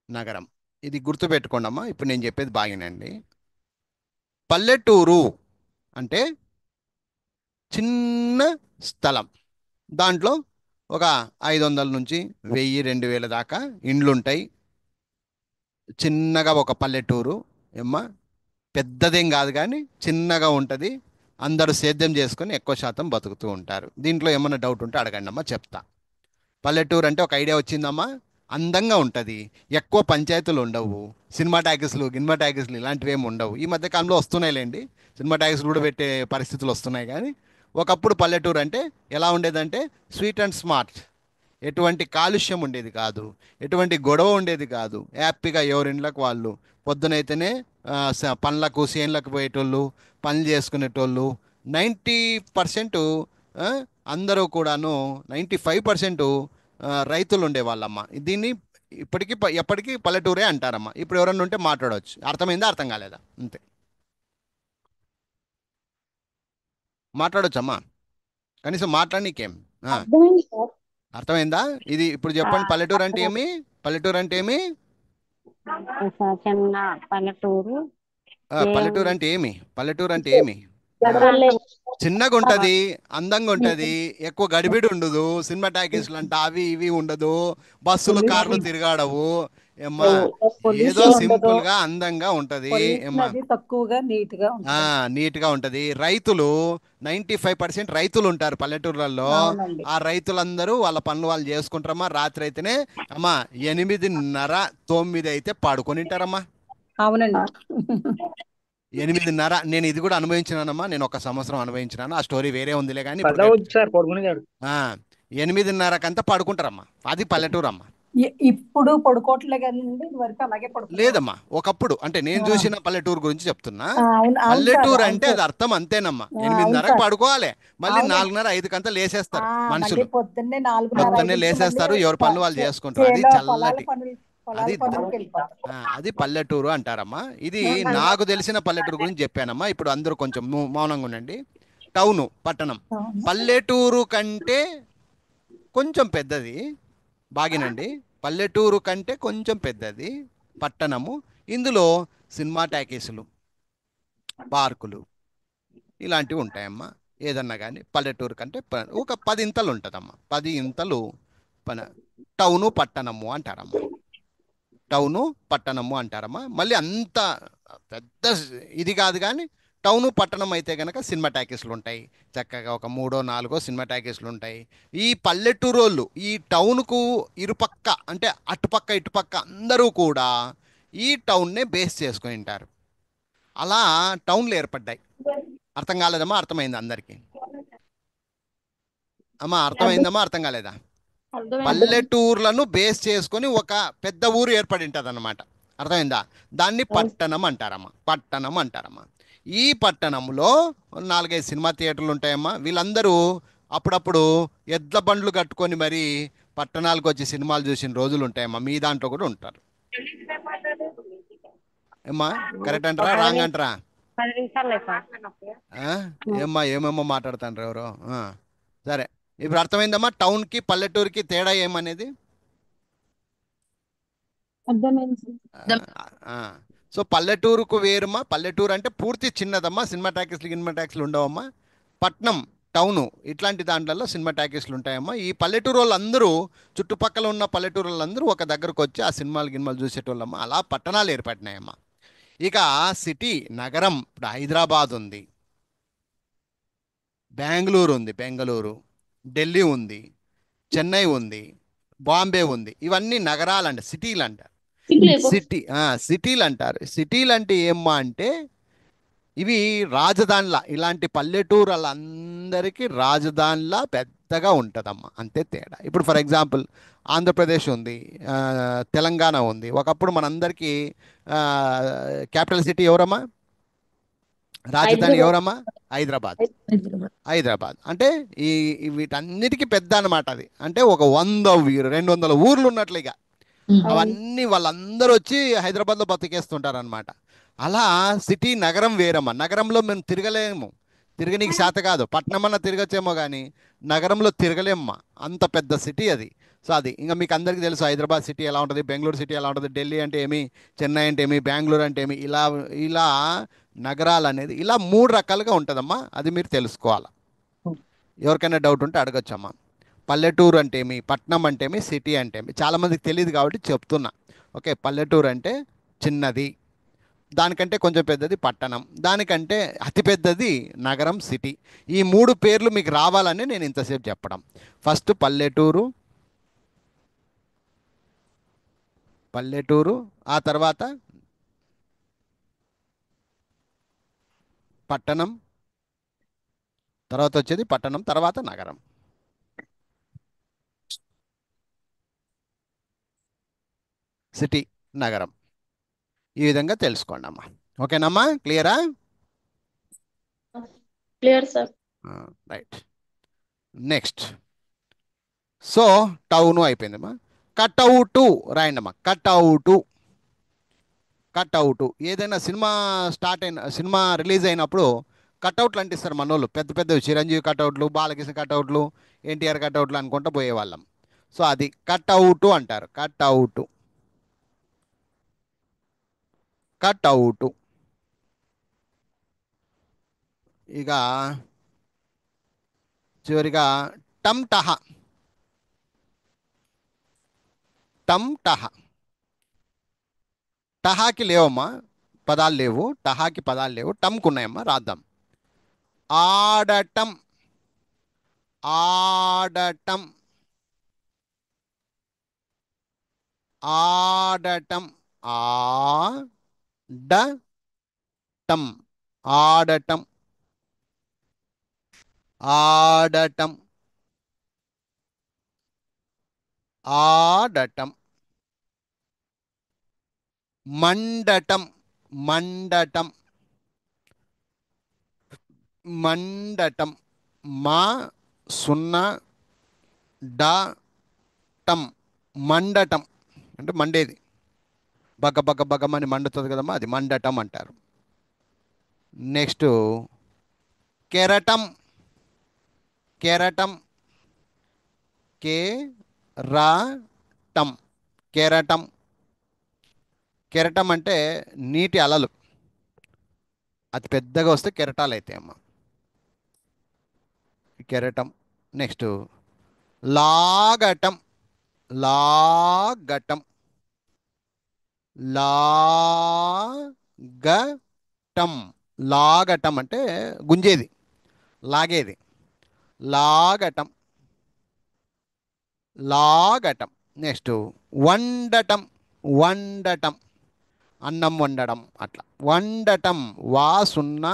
నగరం ఇది గుర్తుపెట్టుకోండి అమ్మా. ఇప్పుడు నేను చెప్పేది బాగినండి. పల్లెటూరు అంటే చిన్న స్థలం, దాంట్లో ఒక 500 నుంచి 1000 2000 దాకా ఇండ్లుంటాయి. చిన్నగా ఒక పల్లెటూరు ఏమ్మా, పెద్దదేం కాదు కానీ చిన్నగా ఉంటుంది. అందరూ సేద్యం చేసుకొని ఎక్కువ శాతం బతుకుతూ ఉంటారు. దీంట్లో ఏమన్నా డౌట్ ఉంటే అడగండి అమ్మా, చెప్తా. పల్లెటూరు అంటే ఒక ఐడియా వచ్చిందమ్మా. అందంగా ఉంటుంది, ఎక్కువ పంచాయతీలు ఉండవు, సినిమా ట్యాక్స్లు గినిమా ట్యాక్స్లు ఇలాంటివి ఏమి ఉండవు. ఈ మధ్య కాలంలో వస్తున్నాయిలేండి, సినిమా ట్యాక్స్లు కూడా పెట్టే పరిస్థితులు వస్తున్నాయి. కానీ ఒకప్పుడు పల్లెటూరు అంటే ఎలా ఉండేదంటే స్వీట్ అండ్ స్మార్ట్. ఎటువంటి కాలుష్యం ఉండేది కాదు, ఎటువంటి గొడవ ఉండేది కాదు. హ్యాపీగా ఎవరిండ్లకు వాళ్ళు పొద్దునైతేనే పనులకు చేనులకు పోయేటోళ్ళు, పనులు చేసుకునేటోళ్ళు. 90% అందరూ కూడాను 95% రైతులు ఉండేవాళ్ళమ్మ. దీన్ని ఇప్పటికీ ఎప్పటికీ పల్లెటూరే అంటారమ్మా. ఇప్పుడు ఎవరన్నా ఉంటే మాట్లాడవచ్చు. అర్థమైందా అర్థం కాలేదా అంతే. మాట్లాడొచ్చమ్మా, కనీసం మాట్లాడనీకేం. అర్థమైంది సార్. అర్థమైందా? ఇది ఇప్పుడు చెప్పండి, పల్లెటూరు అంటే ఏమి? పల్లెటూరు అంటే ఏమి? చిన్న పల్లెటూరు పల్లెటూరు అంటే ఏమి? పల్లెటూరు అంటే ఏమి? గొడవలే. చిన్నగా ఉంటుంది, అందంగా ఉంటుంది, ఎక్కువ గడిబిడి ఉండదు, సినిమా టాకీస్లు అంట అవి ఇవి ఉండదు, బస్సులు కార్లు తిరగాడవు ఏమ్మా. ఏదో సింపుల్ గా అందంగా ఉంటది ఏమ్మా. తక్కువగా నీట్ గా ఉంటుంది. నీట్గా ఉంటుంది. రైతులు 95% రైతులు ఉంటారు పల్లెటూర్లలో. అవునండి. ఆ రైతులందరూ వాళ్ళ పనులు వాళ్ళు చేసుకుంటారమ్మా. రాత్రి అయితేనే అమ్మా 8:30 9 అయితే పడుకొని ఉంటారమ్మా. అవునండి. 8:30. నేను ఇది కూడా అనుభవించినానమ్మా. నేను 1 సంవత్సరం అనుభవించినాను. ఆ స్టోరీ వేరే ఉందిలే కానీ ఇప్పుడు పదవచ్చు సార్ పడుకునేదాడు. 8:30కంతా పడుకుంటారమ్మా. అది పల్లెటూరు అమ్మా. ఇప్పుడు పడుకోవట్లే కదండి, వరకు అలాగే పడుకో. లేదమ్మా, ఒకప్పుడు అంటే నేను చూసిన పల్లెటూరు గురించి చెప్తున్నా. అవును అవును సార్, పల్లెటూరు అవును అంటే సార్. అది అర్థం అంతేనమ్మా. అవును 8:30కి సార్. పడుకోవాలి, మళ్ళీ అవును. 4:30 5కంతా లేసేస్తారు మళ్ళీ మనుషులు. పొద్దున్నే 4:30 పొద్దున్నే 5కి లేసేస్తారు, మళ్ళీ ఎవరి పనులు వాళ్ళు చేసుకుంటారు. అది చేలో చల్లటి, పొలాల అది పనులకి వెళ్ళిపోతారు. అది పల్లెటూరు అంటారమ్మా. ఇది నాకు తెలిసిన పల్లెటూరు గురించి చెప్పానమ్మా. ఇప్పుడు అందరూ కొంచెం మౌనంగా ఉండండి. టౌను పట్టణం. పల్లెటూరు కంటే కొంచెం పెద్దది. బాగినండి. పల్లెటూరు కంటే కొంచెం పెద్దది పట్టణము. ఇందులో సినిమా టాకీసులు, పార్కులు ఇలాంటివి ఉంటాయమ్మా. ఏదన్నా కానీ పల్లెటూరు కంటే ఒక 10 ఇంతలు ఉంటుందమ్మా. 10 ఇంతలు పన టౌను పట్టణము అంటారమ్మా. టౌను పట్టణము అంటారమ్మా. మళ్ళీ అంత పెద్ద ఇది కాదు కానీ టౌను పట్టణం అయితే కనుక సినిమా టాకీస్లు ఉంటాయి. చక్కగా ఒక 3 4 సినిమా టాకీస్లు ఉంటాయి. ఈ పల్లెటూరోళ్ళు ఈ టౌన్కు ఇరుపక్క అంటే అటుపక్క ఇటుపక్క అందరూ కూడా ఈ టౌన్నే బేస్ చేసుకొని ఉంటారు. అలా టౌన్లు ఏర్పడ్డాయి. అర్థం కాలేదమ్మా? అర్థమైంది అందరికీ? అమ్మా అర్థమైందమ్మా? అర్థం కాలేదా? పల్లెటూర్లను బేస్ చేసుకొని ఒక పెద్ద ఊరు ఏర్పడి ఉంటుంది అన్నమాట. అర్థమైందా? దాన్ని పట్టణం అంటారమ్మా. పట్టణం అంటారమ్మా. ఈ పట్టణంలో 4 5 సినిమా థియేటర్లు ఉంటాయమ్మా. వీళ్ళందరూ అప్పుడప్పుడు ఎడ్ల బండ్లు కట్టుకొని మరి పట్టణాలకు వచ్చి సినిమాలు చూసిన రోజులు ఉంటాయమ్మా. మీ దాంట్లో కూడా ఉంటారు ఏమ్మా. కరెక్ట్ అంటారా రాంగ్ అంటారా? 10 నిమిషాలు ఏమ్మా ఏమేమో మాట్లాడుతాండ్రు ఎవరో. సరే, ఇప్పుడు అర్థమైందమ్మా టౌన్కి పల్లెటూరుకి తేడా ఏమనేది? అర్థమైంది. సో పల్లెటూరుకు వేరుమా. పల్లెటూరు అంటే పూర్తి చిన్నదమ్మా. సినిమా టాకీస్లు గినిమా ట్యాక్స్లు ఉండవమ్మా. పట్నం టౌను ఇట్లాంటి దాంట్లలో సినిమా టాకీస్లు ఉంటాయమ్మా. ఈ పల్లెటూరు వాళ్ళందరూ చుట్టుపక్కల ఉన్న పల్లెటూరు వాళ్ళందరూ ఒక దగ్గరకు వచ్చి ఆ సినిమాలు గినిమాలు చూసేటోళ్ళమ్మా. అలా పట్టణాలు ఏర్పడినాయమ్మా. ఇక సిటీ నగరం, ఇప్పుడు హైదరాబాద్ ఉంది, బెంగళూరు ఉంది, ఢిల్లీ ఉంది, చెన్నై ఉంది, బాంబే ఉంది. ఇవన్నీ నగరాలంట, సిటీలు అంటారు. సిటీలు అంటారు. సిటీలు అంటే ఏమ్మా అంటే ఇవి రాజధానిలా, ఇలాంటి పల్లెటూరులందరికీ రాజధానిలా పెద్దగా ఉంటుందమ్మా, అంతే తేడా. ఇప్పుడు ఫర్ ఎగ్జాంపుల్ ఆంధ్రప్రదేశ్ ఉంది, ఆ, తెలంగాణ ఉంది. ఒకప్పుడు మనందరికీ క్యాపిటల్ సిటీ ఎవరమ్మా, రాజధాని హైదరాబాద్. ఎవరమ్మా? హైదరాబాద్. హైదరాబాద్. హైదరాబాద్ అంటే ఈ వీటన్నిటికీ పెద్ద అనమాట అది. అంటే ఒక 200 ఊర్లు ఉన్నట్లు ఇక అవన్నీ వాళ్ళందరూ వచ్చి హైదరాబాద్లో బతికేస్తుంటారనమాట. అలా సిటీ నగరం వేరమ్మా. నగరంలో మేము తిరగలేము, తిరగనీకి శాత కాదు. పట్నం అన్న తిరగచ్చేమో కానీ నగరంలో తిరగలేమ్మా, అంత పెద్ద సిటీ అది. సో అది ఇంకా మీకు అందరికీ తెలుసు హైదరాబాద్ సిటీ ఎలా ఉంటుంది, బెంగళూరు సిటీ ఎలా ఉంటుంది, ఢిల్లీ అంటే ఏమి, చెన్నై అంటే ఏమి, బెంగళూరు అంటే ఏమి, ఇలా ఇలా నగరాలు అనేది ఇలా 3 రకాలుగా ఉంటుందమ్మా. అది మీరు తెలుసుకోవాలి. ఎవరికైనా డౌట్ ఉంటే అడగచ్చమ్మా. పల్లెటూరు అంటే ఏమి, పట్నం అంటే ఏమి, సిటీ అంటే ఏమి, చాలామందికి తెలియదు కాబట్టి చెప్తున్నా. ఓకే, పల్లెటూరు అంటే చిన్నది, దానికంటే కొంచెం పెద్దది పట్టణం, దానికంటే అతి పెద్దది నగరం, సిటీ. ఈ 3 పేర్లు మీకు రావాలని నేను ఇంతసేపు చెప్పడం. ఫస్ట్ పల్లెటూరు, పల్లెటూరు, ఆ తర్వాత పట్టణం, తర్వాత వచ్చేది పట్టణం, తర్వాత నగరం. సిటీ, నగరం, ఈ విధంగా తెలుసుకోండి అమ్మా. ఓకేనమ్మా, క్లియరా? Clear sir. Right. Next, so town అయిపోయిందమ్మా. కట్అవుటు రాయండమ్మా. కట్అవుటు, కట్అవుటు. ఏదైనా సినిమా సినిమా రిలీజ్ అయినప్పుడు కట్అవుట్లు అంటిస్తారు మనోళ్ళు, పెద్ద పెద్దవి. చిరంజీవి కట్అవుట్లు, బాలకృష్ణ కట్అవుట్లు, ఎన్టీఆర్ కట్అవుట్లు అనుకుంటూ పోయేవాళ్ళం. సో అది కట్అవుటు అంటారు. కట్అవుటు, కట్అవుటు. ఇక చివరిగా టంటహ, టంటహ. టహాకి లేవమ్మా పదాలు లేవు, టహాకి పదాలు లేవు, టంకు ఉన్నాయమ్మా, రాద్దాం. ఆడటం, ఆడటం, ఆడటం, ఆడటం, ఆడటం, ఆడటం, ఆడటం. మండటం, మండటం, మండటం. మా సున్నా టం, మండటం అంటే మండేది, బగ్గ బగ్గ బగ్గమని మండుతుంది కదమ్మా, అది మండటం అంటారు. నెక్స్ట్ కెరటం, కెరటం, కెరటం, కెరటం. కెరటం అంటే నీటి అలలు, అతి పెద్దగా వస్తే కెరటాలు అవుతాయి అమ్మ, కెరటం. నెక్స్ట్ లాగటం, లాగటం, లాగటం, లాగటం అంటే గుంజేది, లాగేది. లాగటం, లాగటం. నెక్స్ట్ వండటం, వండటం, అన్నం వండడం అట్లా. వండటం, వా సున్నా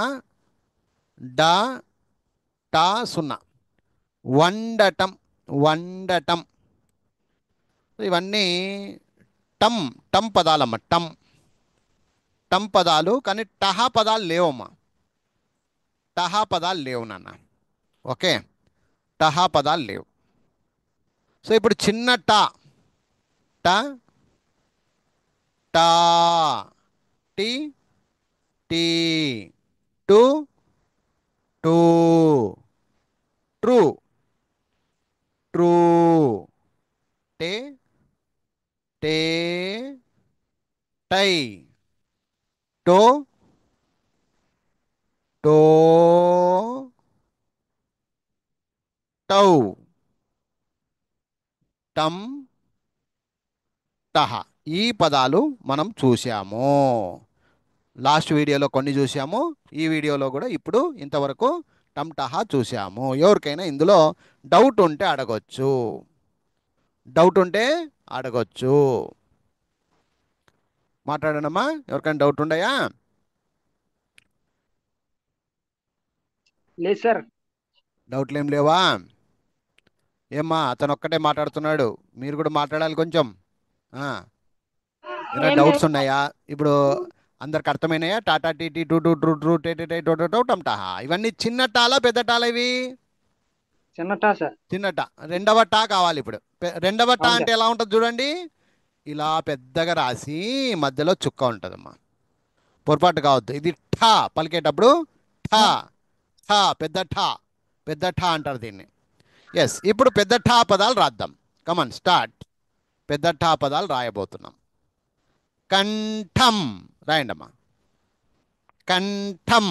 డా టా సున్నా, వండటం, వండటం. ఇవన్నీ టం, టం పదాలమ్మ. టం, టం పదాలు. కానీ టహా పదాలు లేవమ్మా, టహా పదాలు లేవు నాన్న. ఓకే, టహా పదాలు లేవు. సో ఇప్పుడు చిన్న టా, ట, టా, టీ, టీ, టు, టూ, ట్రూ, ట్రూ, టే, టే, టై, టో, టో, టౌ, టం, టహ. ఈ పదాలు మనం చూసాము. లాస్ట్ వీడియోలో కొన్ని చూసాము, ఈ వీడియోలో కూడా ఇప్పుడు ఇంతవరకు టం టహా చూసాము. ఎవరికైనా ఇందులో డౌట్ ఉంటే అడగొచ్చు, డౌట్ ఉంటే అడగొచ్చు. మాట్లాడండమ్మా, ఎవరికైనా డౌట్ ఉండయా? లేదు సార్. డౌట్లు ఏం లేవా? ఏమ్మా అతను ఒక్కటే మాట్లాడుతున్నాడు, మీరు కూడా మాట్లాడాలి కొంచెం. ఏమైనా ఏం డౌట్స్ లేదు. ఉన్నాయా? ఇప్పుడు అందరికి అర్థమైనాయా? టాటా టీటీ టూ టూ ట్రూ ట్రూ టే టే టో టో టమ్ టహా. ఇవన్నీ చిన్న టాలా పెద్ద టాలా ఇవి? చిన్నటా సార్. చిన్న టా. రెండవ టా కావాలి ఇప్పుడు. రెండవ టా అవును అంటే సార్. ఎలా ఉంటుంది చూడండి, ఇలా పెద్దగా రాసి మధ్యలో చుక్క ఉంటుందమ్మా. పొరపాటు కావద్దు. ఇది ఠా పలికేటప్పుడు ఠా ఠా పెద్ద ఠా, పెద్ద ఠా అంటారు దీన్ని. ఎస్, ఇప్పుడు పెద్ద ఠా పదాలు రాద్దాం. Come on start. పెద్ద ఠా పదాలు రాయబోతున్నాం. కంఠం రాయండి అమ్మా. కంఠం.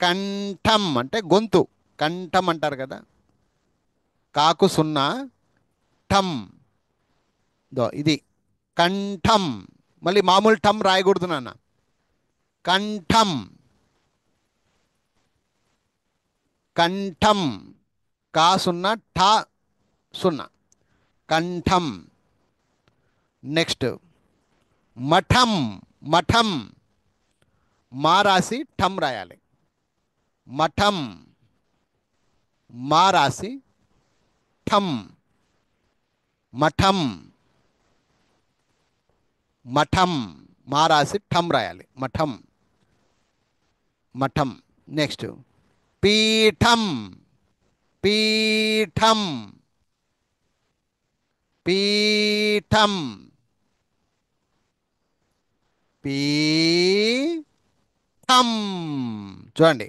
కంఠం అంటే గొంతు. కంఠం అంటారు కదా. కాకు సున్నా ఠం. ఇది కంఠం. మళ్ళీ మామూలు ఠం రాయకూడదు నాన్న. కంఠం. కంఠం. కా సున్నా ఠా సున్నా. కంఠం. నెక్స్ట్ మఠం. మఠం. మా రాసి ఠం రాయాలి. మఠం. మా రాసి ఠం. మఠం. మఠం. మా రాసి ఠం రాయాలి. మఠం. మఠం. నెక్స్ట్ పీఠం. పీఠం. పీఠం. పీఠం. చూడండి,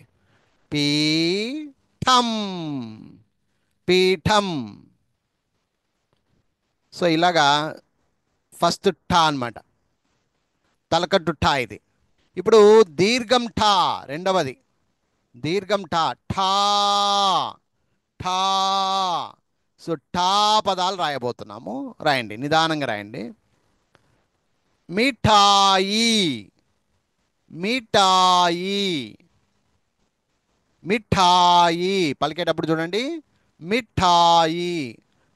పీఠం. పీఠం. సో ఇలాగా ఫస్ట్ ఠా అన్నమాట. తలకట్టు ఠా ఇది. ఇప్పుడు దీర్ఘం ఠా రెండవది. దీర్ఘం ఠా ఠా ఠా. సో ఠా పదాలు రాయబోతున్నాము. రాయండి, నిదానంగా రాయండి. మిఠాయి. మిఠాయి. మిఠాయి పలికేటప్పుడు చూడండి, మిఠాయి.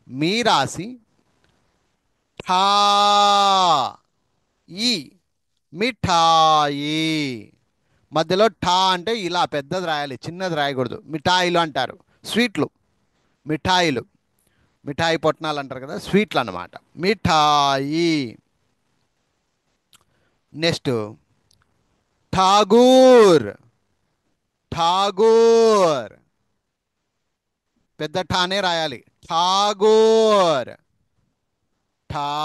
మీ రాసి ఠా ఈ. మిఠాయి. మధ్యలో ఠా అంటే ఇలా పెద్దది రాయాలి, చిన్నది రాయకూడదు. మిఠాయిలు అంటారు, స్వీట్లు. మిఠాయిలు, మిఠాయి పొట్నాలు అంటారు కదా, స్వీట్లు అన్నమాట. మిఠాయి. నెక్స్ట్ ఠాగూర్. ఠాగూర్. పెద్ద ఠానే రాయాలి. ఠాగూర్. ఠాగూర్.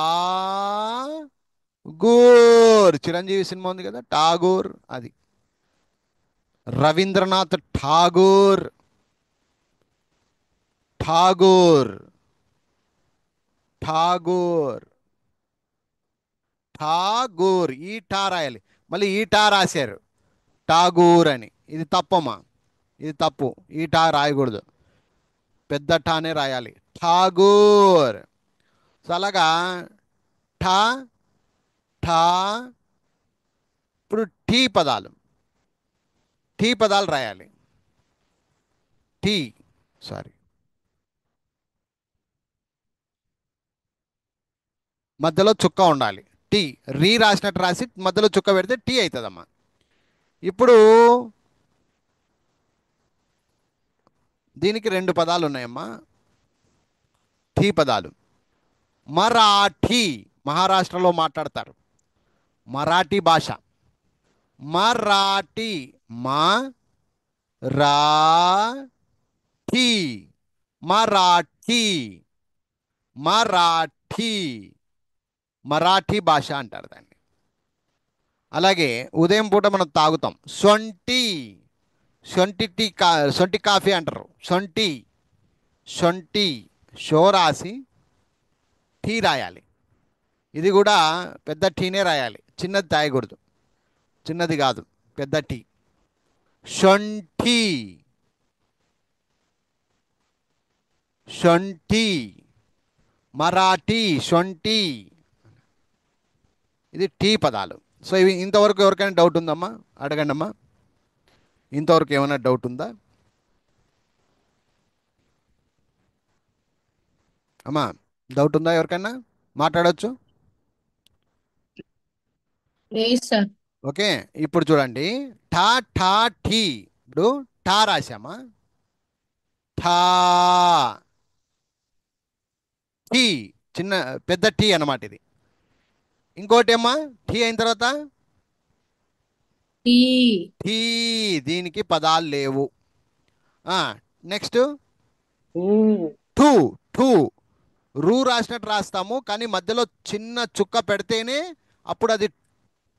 చిరంజీవి సినిమా ఉంది కదా, ఠాగూర్ అది. రవీంద్రనాథ్ ఠాగూర్. ఠాగూర్. ఠాగూర్. ఠాగూర్. ఈ ఠా రాయాలి, మళ్ళీ ఈ ఠా రాశారు ఠాగూర్ అని. ఇది తప్పమ్మా, ఇది తప్పు. ఈ ఠా రాయకూడదు, పెద్ద ఠానే రాయాలి. ఠాగూర్. సో అలాగా ఠా ఠా. ఇప్పుడు టీ పదాలు. టీ పదాలు రాయాలి. టీ, సారీ, మధ్యలో చుక్క ఉండాలి. టీ. రీ రాసినట్టు రాసి మధ్యలో చుక్క పెడితే టీ అవుతుందమ్మా. ఇప్పుడు దీనికి రెండు పదాలు ఉన్నాయమ్మా, టీ పదాలు. మరాఠీ. మహారాష్ట్రలో మాట్లాడతారు, మరాఠీ భాష. మరాఠీ. మా రా ఠీ. మరాఠీ. మరాఠీ. మరాఠీ భాష అంటారు దాన్ని. అలాగే ఉదయం పూట మనం తాగుతాం సొంటి. సొంటి టీ సొంటి కాఫీ అంటారు. సొంటి. సొంటి. షో రాసి టీ రాయాలి. ఇది కూడా పెద్ద టీనే రాయాలి, చిన్నది తాగకూడదు. చిన్నది కాదు, పెద్ద టీ. సొంటి. సొంటి. మరాఠీ. సొంటి. ఇది టీ పదాలు. సో ఇవి ఇంతవరకు ఎవరికైనా డౌట్ ఉందమ్మా? అడగండి అమ్మా. ఇంతవరకు ఏమైనా డౌట్ ఉందా అమ్మా? డౌట్ ఉందా ఎవరికైనా? మాట్లాడవచ్చు. లేదు సార్. ఓకే, ఇప్పుడు చూడండి, ఠా ఠా ఠీ. ఇప్పుడు ఠా రాశామా, ఠా, టీ, చిన్న పెద్ద టీ అన్నమాట ఇది. ఇంకోటి ఏమా, టీ అయిన తర్వాత ఈ టీ, దీనికి పదాలు లేవు. నెక్స్ట్ ఊ, టూ, టూ, రూ రాసినట్టు రాస్తాము, కానీ మధ్యలో చిన్న చుక్క పెడితేనే అప్పుడు అది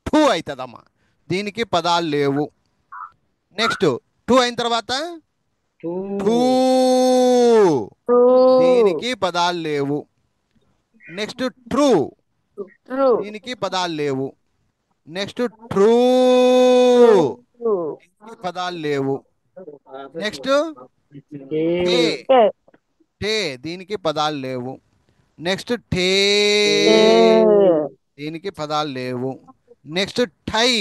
టూ అవుతుందమ్మా. దీనికి పదాలు లేవు. నెక్స్ట్ టూ అయిన తర్వాత టూ, టూ, దీనికి పదాలు లేవు. నెక్స్ట్ ట్రూ, దీనికి పదాలు లేవు. నెక్స్ట్ ట్రూ, దీనికి పదాలు లేవు. నెక్స్ట్ టే, ఏ, టే, దీనికి పదాలు లేవు. నెక్స్ట్ ఠే, దీనికి పదాలు లేవు. నెక్స్ట్ టై,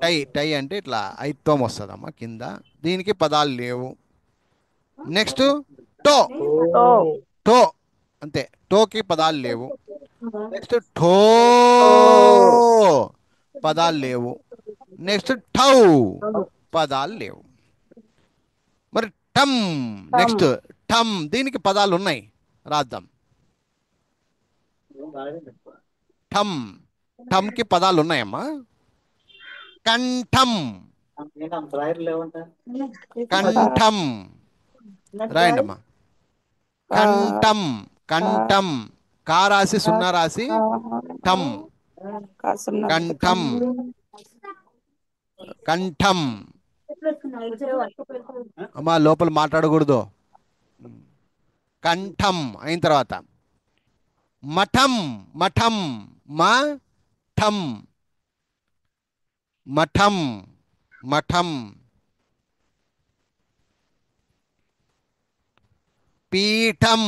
టై, టై అంటే ఇట్లా ఐత్వం వస్తుందమ్మా కింద, దీనికి పదాలు లేవు. నెక్స్ట్ టో, ఓ, టో, అంతే, టోకి పదాలు లేవు. నెక్స్ట్ ఠో, పదాలు లేవు. నెక్స్ట్ ఠౌ, పదాలు లేవు. మరి టమ్, నెక్స్ట్ టమ్, దీనికి పదాలు ఉన్నాయి, రాద్దాం. టమ్, టమ్కి పదాలు ఉన్నాయమ్మా. కంఠం, కంఠం, రాయండి అమ్మా. కంఠం, కంఠం, కా రాసి సున్నా రాసి టమ్, కంఠం, కంఠం. అమ్మా లోపల మాట్లాడకూడదు. కంఠం అయిన తర్వాత మఠం, మఠం, మఠం, మఠం, మఠం. పీఠం,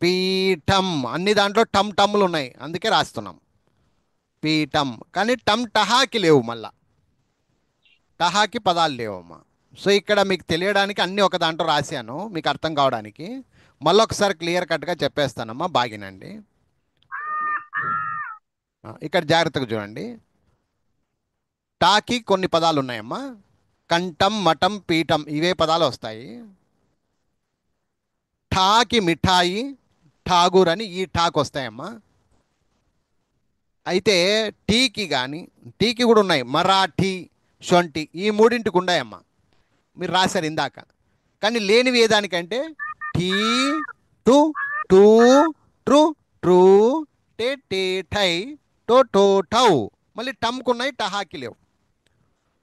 పీఠం, అన్ని దాంట్లో టమ్ టమ్లు ఉన్నాయి, అందుకే రాస్తున్నాం పీఠం. కానీ టమ్ టహాకి లేవు, మళ్ళా టహాకి పదాలు లేవమ్మా. సో ఇక్కడ మీకు తెలియడానికి అన్నీ ఒక దాంట్లో రాశాను, మీకు అర్థం కావడానికి. మళ్ళీ ఒకసారి క్లియర్ కట్గా చెప్పేస్తానమ్మా, బాగినండి. ఇక్కడ జాగ్రత్తగా చూడండి. టాకి కొన్ని పదాలు ఉన్నాయమ్మా. కంఠం, మఠం, పీఠం, ఇవే పదాలు వస్తాయి. ఠాకి మిఠాయి, ఠాగూర్ అని ఈ ఠాకు వస్తాయమ్మా. అయితే టీకి కానీ, టీకి కూడా ఉన్నాయి, మరాఠీ, షొంటి, ఈ మూడింటికి ఉన్నాయమ్మా, మీరు రాశారు ఇందాక. కానీ లేనివి ఏదానికంటే టీ, టు, టూ, ట్రూ, ట్రూ, టే, టే, టై, టో, టో, టౌ. మళ్ళీ టమ్కు ఉన్నాయి, టహాకి లేవు.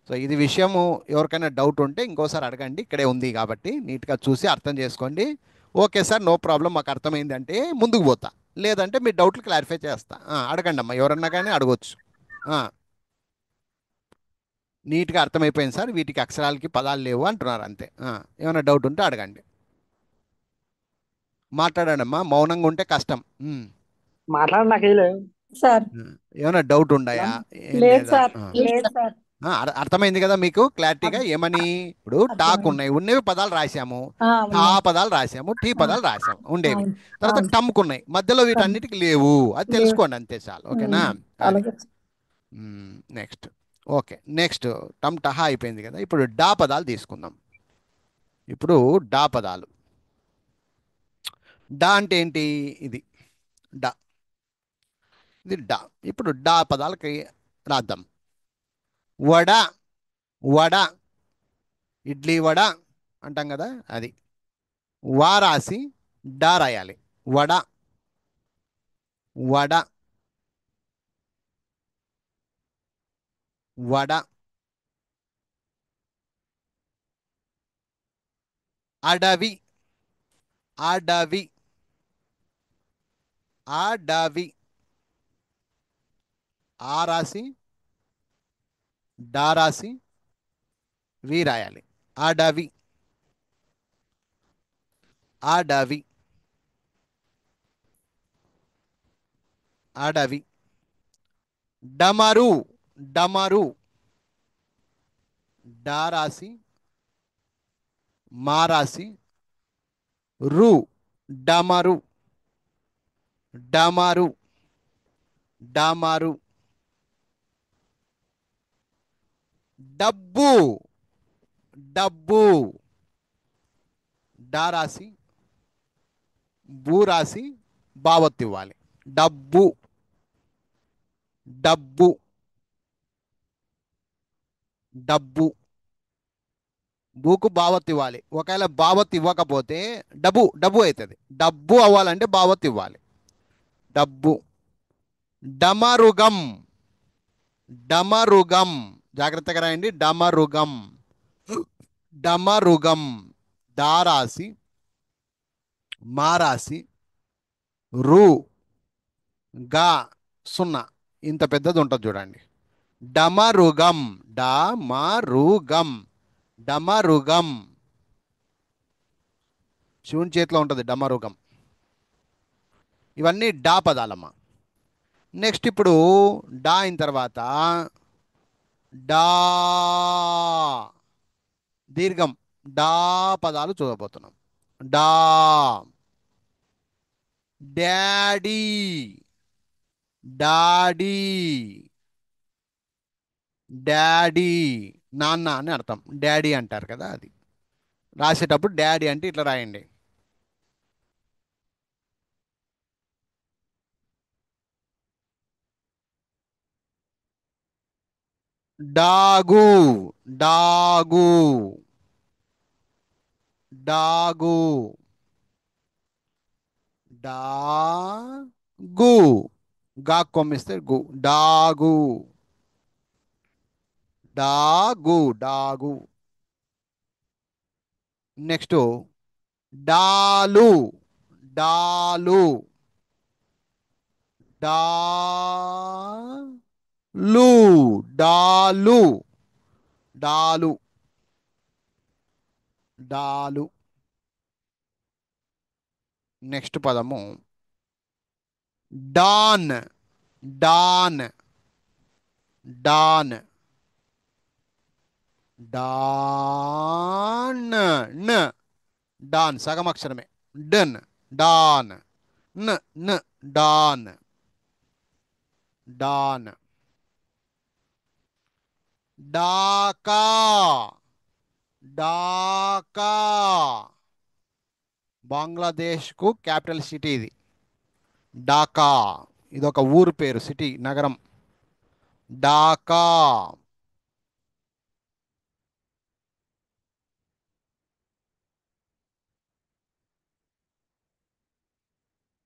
సో ఇది విషయము, ఎవరికైనా డౌట్ ఉంటే ఇంకోసారి అడగండి, ఇక్కడే ఉంది కాబట్టి నీట్గా చూసి అర్థం చేసుకోండి. ఓకే సార్, నో ప్రాబ్లం, మాకు అర్థమైందంటే ముందుకు పోతా, లేదంటే మీ డౌట్లు క్లారిఫై చేస్తా. అడగండి అమ్మా, ఎవరన్నా కానీ అడగవచ్చు. నీట్గా అర్థమైపోయింది సార్, వీటికి అక్షరాలకి పదాలు లేవు అంటున్నారు, అంతే. ఏమైనా డౌట్ ఉంటే అడగండి, మాట్లాడండి అమ్మా, మౌనంగా ఉంటే కష్టం. మాట్లాడి నాకేలే. సార్ ఏమైనా డౌట్ ఉన్నాయా? ఏం లేదు లేదా? సార్, లేదు సార్. అర్థమైంది కదా మీకు క్లారిటీగా? ఏమని, ఇప్పుడు టాక్ ఉన్నాయి, ఉన్నవి పదాలు రాశాము, ఆ, టా ఉన్నాయి. పదాలు రాశాము, టీ పదాలు రాశాము, ఉండేవి. అవును, తర్వాత అవును. టమ్కు ఉన్నాయి, మధ్యలో వీటన్నిటికి లేవు, అది లేవు. తెలుసుకోండి అంతే చాలు. ఓకేనా? అలాగే నెక్స్ట్. ఓకే, నెక్స్ట్ టమ్ టహా అయిపోయింది కదా, ఇప్పుడు డా పదాలు తీసుకుందాం. ఇప్పుడు డా పదాలు. డా అంటే ఏంటి? ఇది డా, ఇది డా. ఇప్పుడు డా పదాలకి రాద్దాం. వడ, వడ, ఇడ్లీ వడ అంటాం కదా, అది వా రాసి డా రాయాలి. వడ, వడ, వడ. అడవి, అడవి, అడవి, ఆ రాసి డా రాసి వి రాయాలి. అడవి, అడవి, అడవి. డమరు, డమరు, డా రాసి మా రాసి రు, డమరు, డమరు, డమరు. డబ్బు డబ్బు డా రాసి భూ రాసి బావత్తు ఇవ్వాలి. డబ్బు డబ్బు డబ్బు భూకు బావత్తు ఇవ్వాలి. ఒకవేళ బావత్తు ఇవ్వకపోతే డబ్బు డబ్బు అవుతుంది. డబ్బు అవ్వాలంటే బావత్తు ఇవ్వాలి. డబ్బు డమరుగం డమరుగం జాగ్రత్తగా రాయండి. డమరుగం డమరుగం డా రాసి మా రాసి రు గా సున్నా ఇంత పెద్దది ఉంటుంది చూడండి. డమరుగం డమరుగం డమరుగం శివుని చేతిలో ఉంటుంది డమరుగం. ఇవన్నీ డా పదాలమ్మ. నెక్స్ట్ ఇప్పుడు డా అయిన తర్వాత డా దీర్ఘం డా పదాలు చూడబోతున్నాం. డా డాడీ డాడీ డాడీ నాన్న అని అర్థం. డాడీ అంటారు కదా, అది రాసేటప్పుడు డాడీ అంటే ఇట్లా రాయండి. డాగు డాగు డాగు డాగు గా కొమ్మిస్తే గు dog dog dog. Next doll doll doll doll doll doll. Next పదము డాన్ డాన్ డాన్ డాన్ న డాన్ సగం అక్షరమే. డన్ డాన్ న న డాన్ డాన్. డాకా డాకా బంగ్లాదేశ్కు క్యాపిటల్ సిటీ ఇది. ఢాకా ఇది ఒక ఊరు పేరు, సిటీ నగరం. ఢాకా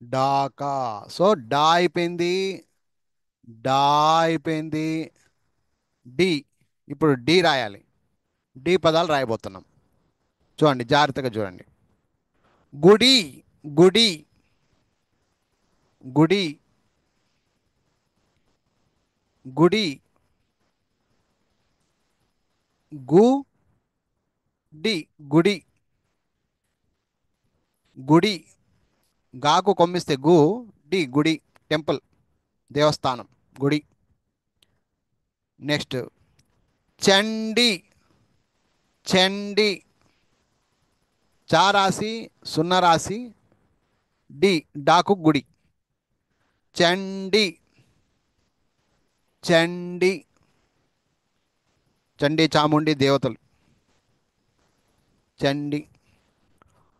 ఢాకా. సో డా అయిపోయింది, డా అయిపోయింది, డి. ఇప్పుడు డి రాయాలి. డి పదాలు రాయబోతున్నాం. చూడండి జాగ్రత్తగా చూడండి. గుడి గుడి గుడి గుడి గు డి గుడి గుడి గాకు కొమ్మిస్తే గు డి గుడి టెంపుల్ దేవస్థానం గుడి. నెక్స్ట్ చండి చండి చా రాసి సున్నా రాసి డి డాకు గుడి చండి చండి చండి చాముండి దేవతలు చండి.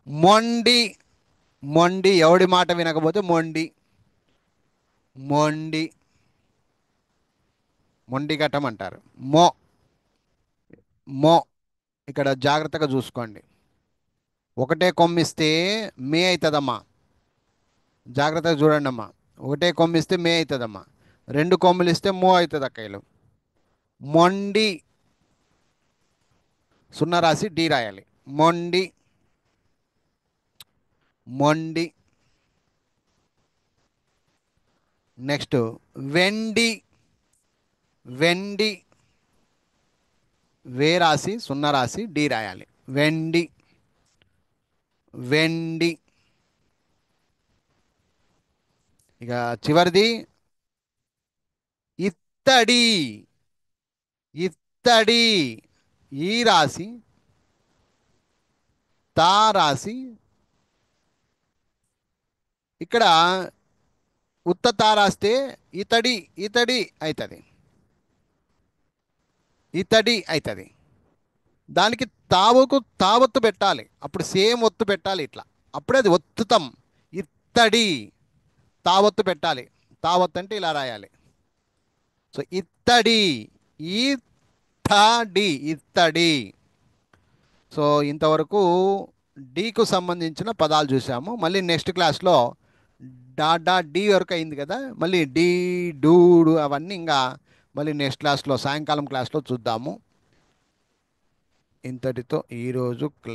మొండి మొండి ఎవడి మాట వినకపోతే మొండి మొండి మొండి ఘట్టం అంటారు. మో మో ఇక్కడ జాగ్రత్తగా చూసుకోండి. ఒకటే కొమ్మిస్తే మే అవుతుందమ్మా. జాగ్రత్తగా చూడండి అమ్మా. ఒకటే కొమ్మిస్తే మే అవుతుందమ్మా. రెండు కొమ్ములు ఇస్తే మో అవుతుంది అక్కయ్యలు. మొండి సున్నా రాసి డి రాయాలి. మొండి మొండి. నెక్స్ట్ వెండి వెండి వే రాసి సున్నా రాసి డి రాయాలి. వెండి వెండి. ఇక చివరిది ఇత్తడి ఇత్తడి ఈ రాసి తా రాసి ఇక్కడ ఉత్త తా రాస్తే ఇతడి ఇతడి అవుతుంది. ఇతడి అవుతుంది. దానికి తావొత్తు పెట్టాలి, అప్పుడు సేమ్ ఒత్తు పెట్టాలి ఇట్లా, అప్పుడే అది ఒత్తుతాం. ఇత్తడి తావొత్తు పెట్టాలి, తావొత్తు అంటే ఇలా రాయాలి. సో ఇత్తడి, ఇత్తడి. సో ఇంతవరకు డీకు సంబంధించిన పదాలు చూసాము. మళ్ళీ నెక్స్ట్ క్లాస్లో డి వరకు అయింది కదా, మళ్ళీ డీ డూడు అవన్నీ ఇంకా మళ్ళీ నెక్స్ట్ క్లాస్లో సాయంకాలం క్లాస్లో చూద్దాము. ఇంతటితో ఈరోజు